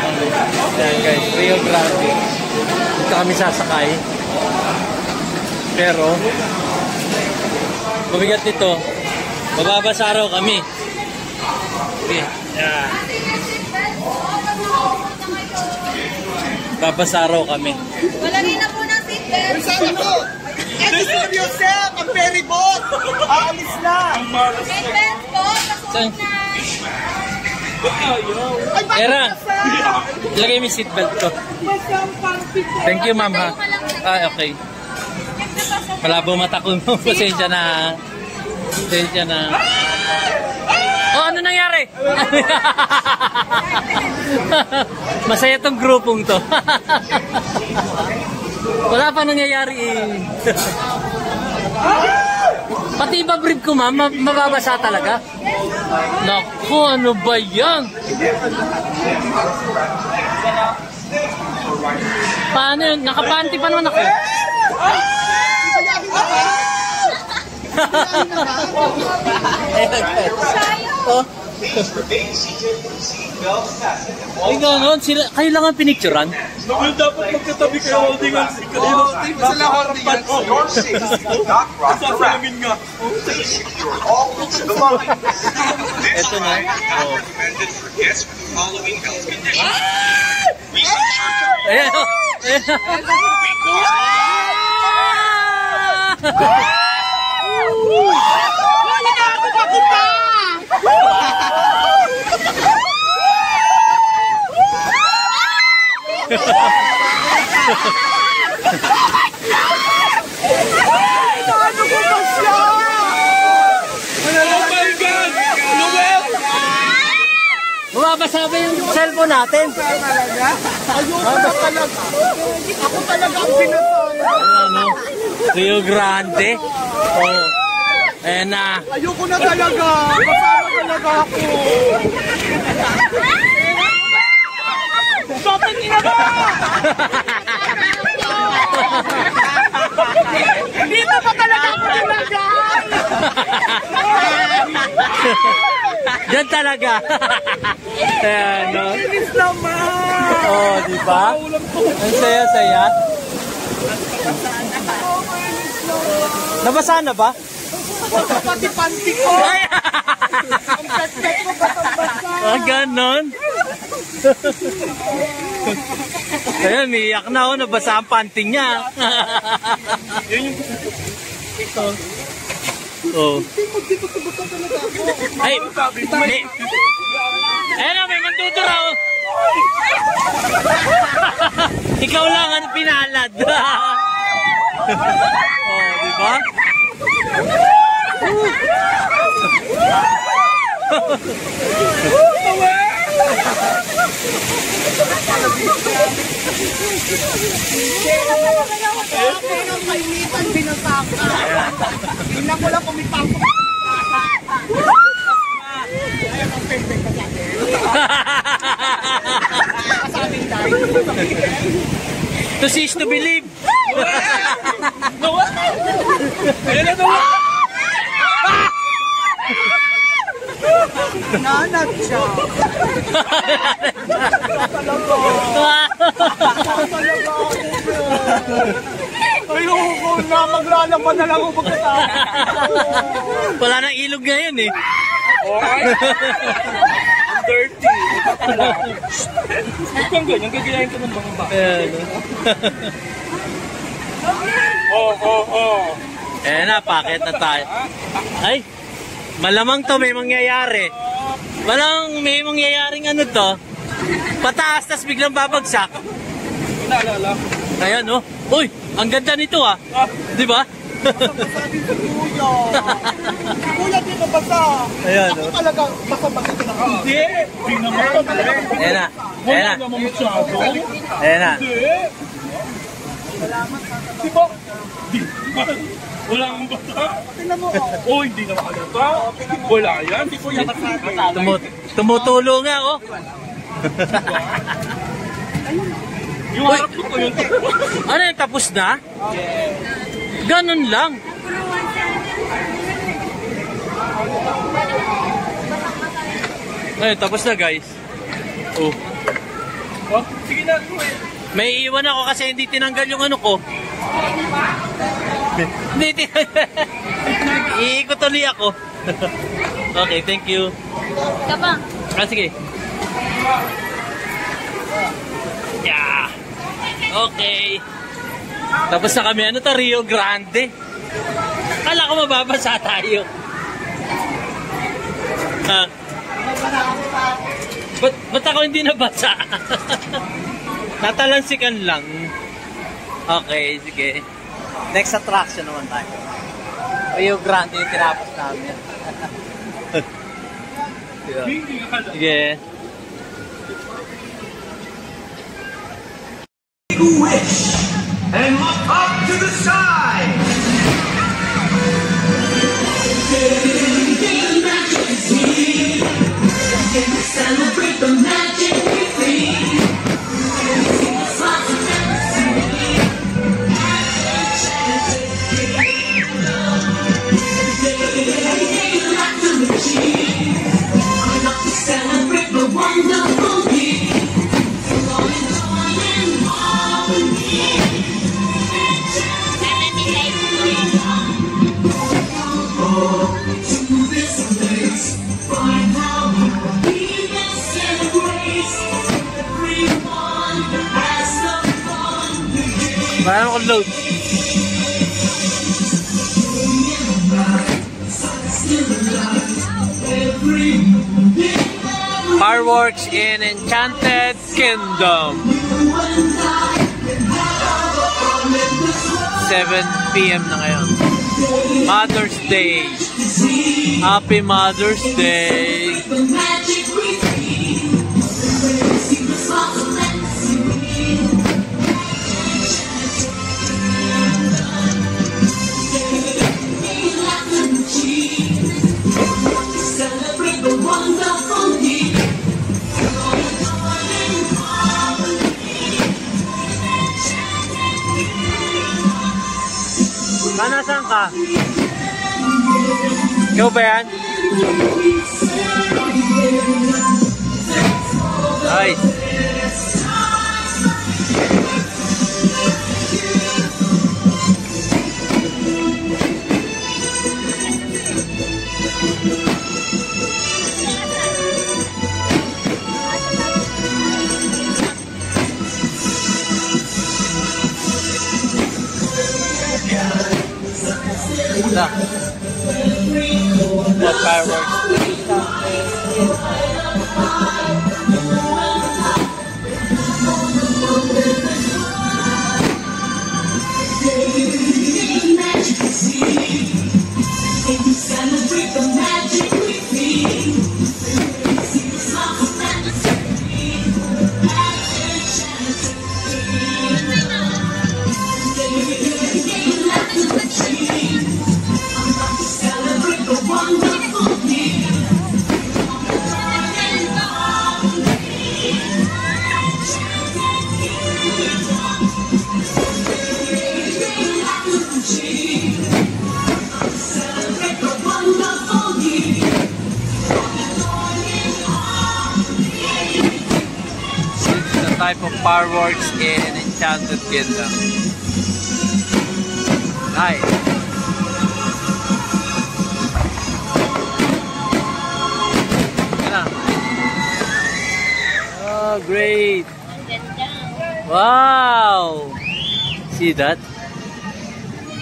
Ayan guys, Rio Grande. Dito kami sasakay. Pero, mabigat nito. Mababasa raw kami. Okay. Yeah. Babasa raw kami. Walagay na po ng seatbelt. Sana po. Excuse yourself, ang ferry boat. Aalis na. Seatbelt po, Saan? Era, ilagay mo yung seatbelt ko. Thank you, ma'am, ha? Ah, okay. Malabo mata ko mo. Pasensya na. Pasensya na. Oh, ano nangyari? Masaya tong grupong to. Wala pa nangyayari eh. Pati iba brief ko, ma'am, mababasa talaga. Naku, ano ba yan? Paano yun? Nakapanty pa naman ako. Oh. Ay, gano'n. Kayo lang ang pinicturan? Naman dapat magkatabi kayo holding hands. Oo, di ba sila holding hands? Sasalamin nga. Ito na. Ayan. Mababasa ba yung cellphone natin? Ayoko na talaga. Ako talaga ang pinatay. Ano? Rio Grande. Oh. Ayan na. Ayoko na talaga. Kasama talaga ako. Bakit ina ba? Dito ba talaga ako nilagay? Diyan talaga. Ayan, no? Bilis naman. Oh, di ba? Ang saya-saya. Nabasa na ba? Pati panty ko. Ang pet-pet ko katambasa. Ah, ganon. Ayan, umiiyak na ako. Nabasa ang panty niya. Ito. Oh. Ay, may... Ayan na, may mandudura. Ikaw lang ang pinalad. Oh, di ba? Tingnan ko lang kung may pangko. To see is to believe. Ayan na nawa. Nanat siya. Ayoko na, maglalaban na lang ako pagkatapos. Wala nang ilog ngayon eh. Okay. I'm dirty. Huwag kang ganyan, gagayahin ka ng bangba. Oh. Eh na, pakit na tayo. Ay, malamang to may mangyayari. Malamang may mangyayaring ano to. Pataas, tas biglang babagsak. Naalala. Ayan oh. Uy, ang ganda nito ah. Di ba? Sabi ko, kuya. Kuya, di na basa. Ayan Ako oh. talaga, basa-basa ka na. Hindi. Hindi naman. Ayan na. Ayan na. Wala naman masyado. Ayan na. Hindi. Di ba? Di ba? Wala kang basa. Tingnan mo. Oh, hindi na makalata. Wala yan. Di ko yan masabi. Tumutulo nga oh. Yung harap ko yung tapos. Ano yung tapos na? Ganun lang. Ay, tapos na guys. Oh. Oh, sige na. May iwan ako kasi hindi tinanggal yung ano ko. Hindi. Iikot ulit ako. Okay, thank you. Kabang. Sige. Yeah. Okay. Tapos na kami, ano to, Rio Grande. Kala ko mababasa tayo. Ha? Ba't ako hindi nabasa? Natalansikan lang. Okay, sige. Next attraction naman tayo. Rio Grande yung tinapos namin. Sige. Wish and look up to the sky. Celebrate the magic we bring. Celebrate the wonderful year. Parang ako load. Fireworks in Enchanted Kingdom. 7 PM na ngayon. Mother's Day. Happy Mother's Day. Celebrate the wonderful year. Nasaan ka? Ikaw ba yan? Nice. What fireworks? Celebrate the magic we feel. Celebrate the wonderful year. Celebrate the wonderful year. It's the type of fireworks in Enchanted Kingdom. Nice. Oh, great. Wow. See that?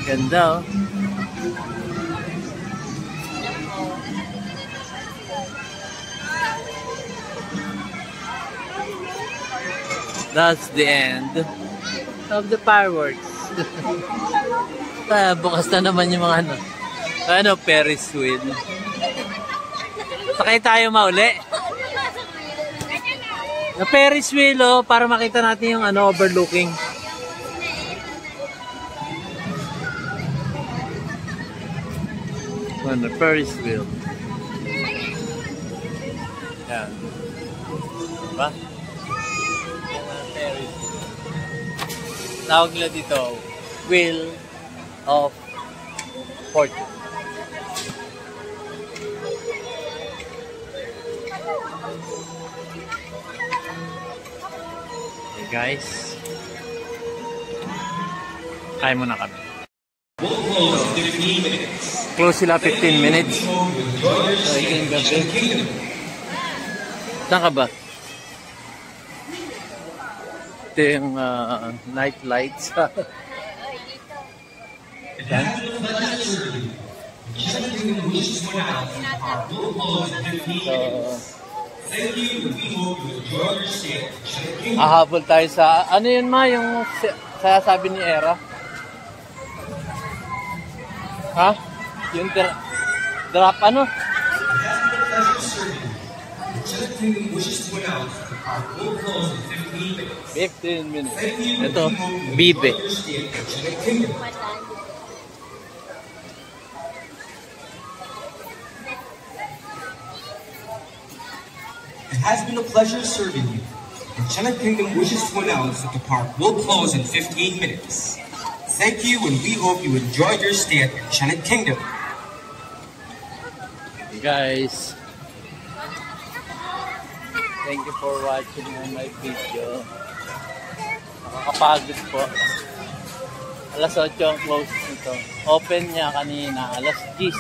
Ganda, oh. That's the end of the fireworks. Bukas na naman yung mga Ferris wheel. Sakay tayo mauli. Na Ferris wheel, oh, para makita natin yung overlooking. The Ferris wheel. Yan. Diba? Yan ang Ferris wheel. Tawag nila dito, Wheel of Fortune. Okay guys, kain muna kami. Close sila 15 minutes. So, ikan gabi. Saan ka ba? Ito yung night lights. Ahabol tayo sa ano yun ma yung sabi ni Era? Ha? Yung drop ano? 15 minutes. Ito, Bibe. It has been a pleasure serving you. The Chennai Kingdom wishes to announce that the park will close in 15 minutes. Thank you, and we hope you enjoyed your stay at the Chennai Kingdom. Hey guys, thank you for watching my video. Nakakapagod po. Alas 8 ang close nito. Open niya kanina, alas 10.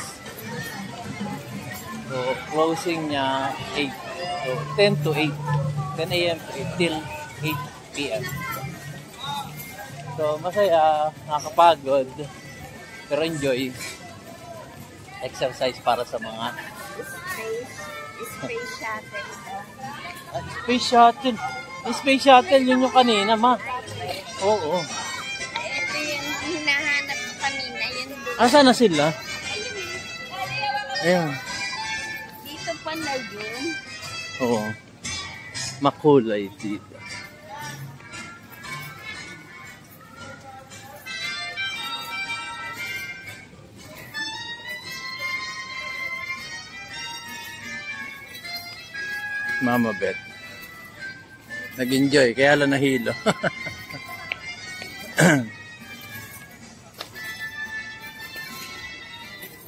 So, closing niya 8. So, 10 to 8. 10 a.m. till 8 p.m. So, masaya, nakakapagod, pero enjoy. Exercise para sa mga Space shuttle. Space shuttle. Space shuttle, yun yung kanina, ma. Oo. Ito yung hinahanap ko kanina. Yun doon. Asa na sila? Ayun. Dito pa na yun. Oo. Makulay dito. Mama Bet. Nag-enjoy, kaya lang nahilo.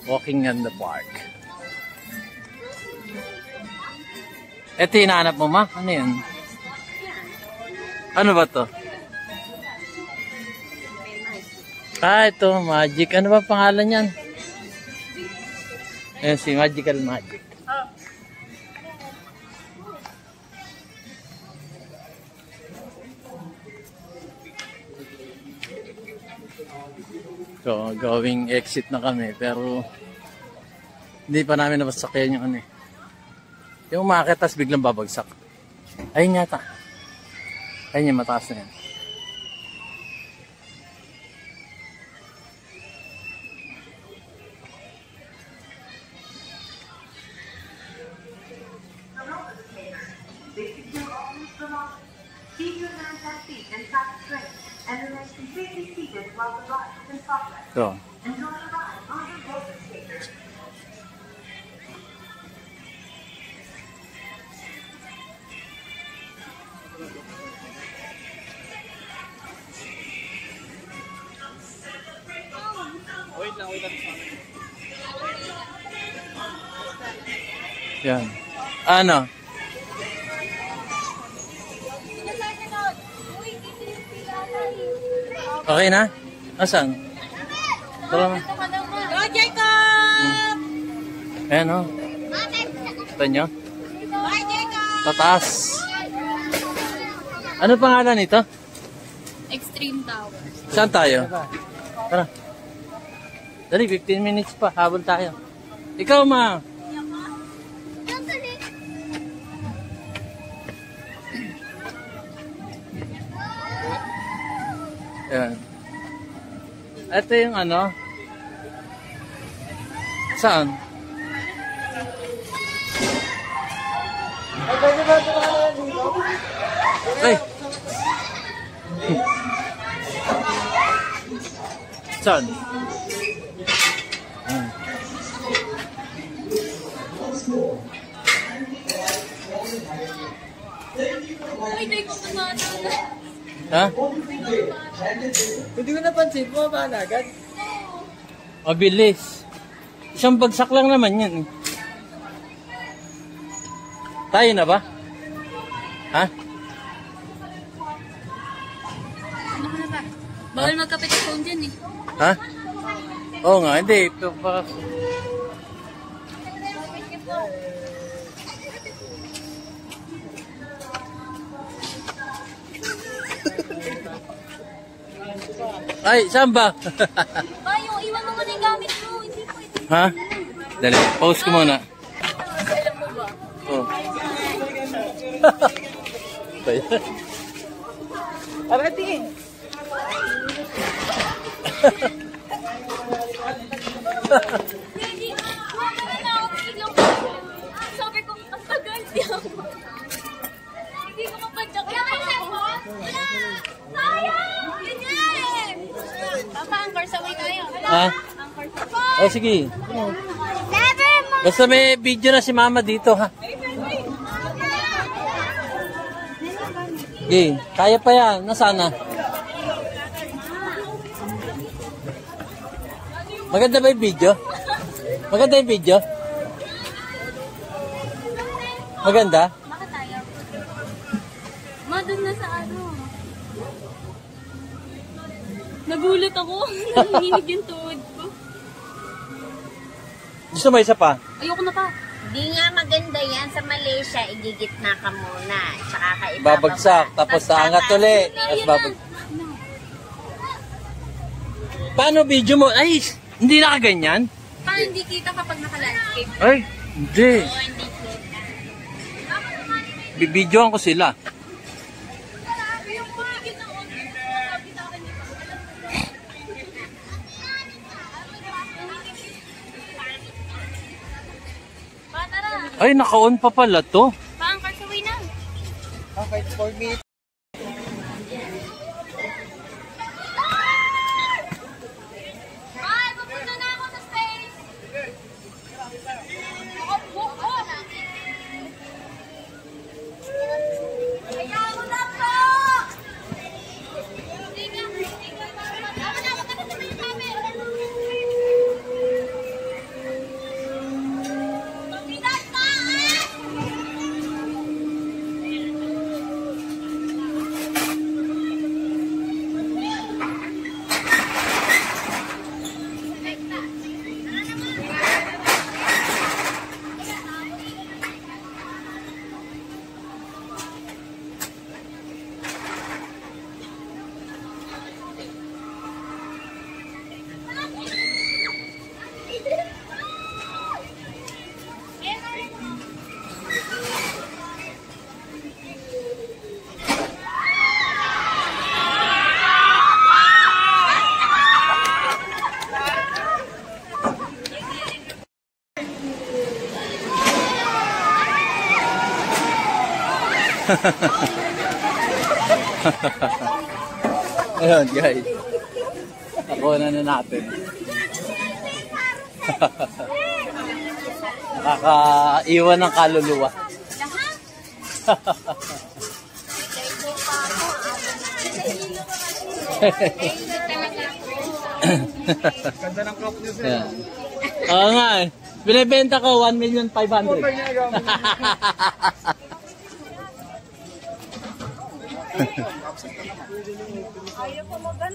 Walking in the park. Ito hinahanap mo, ma? Ano yun? Ano ba to? Ito, Magic. Ano ba pangalan yan? Ayan, si Magical Magic. So, going exit na kami, pero hindi pa namin napasakyan yung ano eh. Yung umakit, tas biglang babagsak. Ayun yata. Ayun yung mataas na yan. So. Wait lang. Yan. Ano? Okay na? Asan? Tara mo. Go, Jacob! Ayan o. Ito nyo? Bye, Jacob! Tataas. Ano pangalan nito? Extreme Tower. Saan tayo? Tara. Dali, 15 minutes pa. Habol tayo. Ikaw, ma. Ayan. Ito yung ano. Saan? Ay! Saan? Ay, hindi ko naman. Ha? Hindi ko napansin mo ba agad? Mabilis. Isang bagsak lang naman yan. Tayo na ba? Ha? Ano ka na ba? Bawal magkapit phone dyan eh. Ha? Oo nga, hindi. Ay, saan ba? Bayo, iwan mo muna yung gamit mo. Hindi pwede. Ha? Dali, pause ko muna. Alam mo ba? Oh. Arati. Hindi, wala na ako. Biglang sabi ko, ang tagal niya. Hindi ko mapadyak. Wala kayo cellphone? Wala! Sayang! Ganyan! Papa, angkor sabay tayo. Ha? Angkor sabay. Oh, sige. Basta may video na si mama dito, ha? Okay, kaya pa yan. Nasaan na? Maganda ba yung video? Maganda yung video? Maganda? Bakit tayo? Ma, dun na sa ano. Nagulat ako. Nanginig yung tuhod ko. Gusto mo isa pa? Ayoko na pa. Di nga maganda yan sa Malaysia, igigitna ka muna. Tsaka ka ibababa. Babagsak, tapos aangat ulit. Tapos babagsak. Paano video mo? Ay, hindi nakaganyan? Paano hindi kita kapag naka-landscape? Ay, hindi. Bibidyoan ko sila. Ay, naka-on pa pala to. Paangkar sa way na. Okay, for me. Ay, papunta na ako sa space. Ayaw mo na po! Ayun guys, ako na natin. Nakakaiwan ng kaluluwa. Ganda ng crop niyo, sir. Yeah. Oo nga eh. Binibenta ko 1,500,000.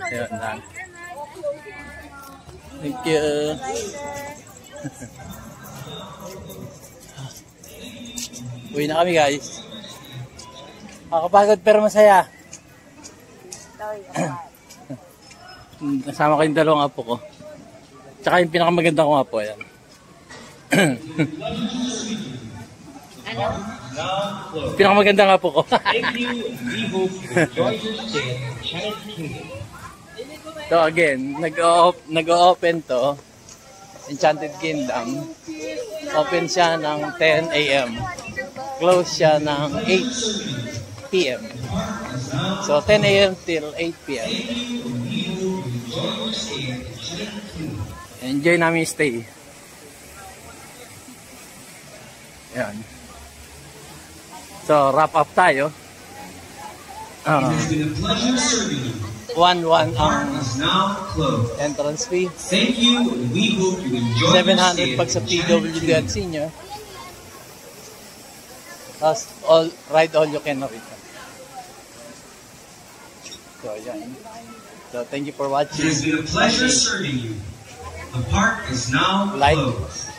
Ayan na. Thank you. Uwi na kami guys. Nakakapagod pero masaya. Kasama ko yung dalawang apo ko. Tsaka yung pinakamaganda kong apo. Ayan. Ano? Pinakamaganda nga po ko. Thank you. We hope you enjoy your stay at Channel Kingdom. So again, nag-o-open to. Enchanted Kingdom. Open siya ng 10 a.m. Close siya ng 8 p.m. So 10 a.m. till 8 p.m. Enjoy namin yung stay. Ayan. So, wrap up tayo. It has been a pleasure serving you. 1-1 ang Is now closed. entrance fee. Thank you, and we hope you enjoy your stay 700 pag sa at Channel PWD Kingdom. at senior. Tapos, ride all you can ride. So, ayan. So, thank you for It has watching. been a pleasure serving you. The park is now Like, closed.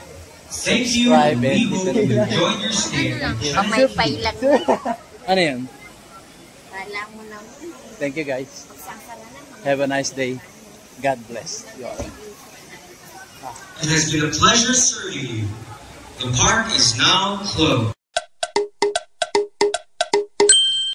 Thank you, and we hope you enjoyed your stay at May pailan. Ano yun? Kala mo naman. Thank you guys. Have a nice day. God bless you all. It has been a pleasure serving you. The park is now closed.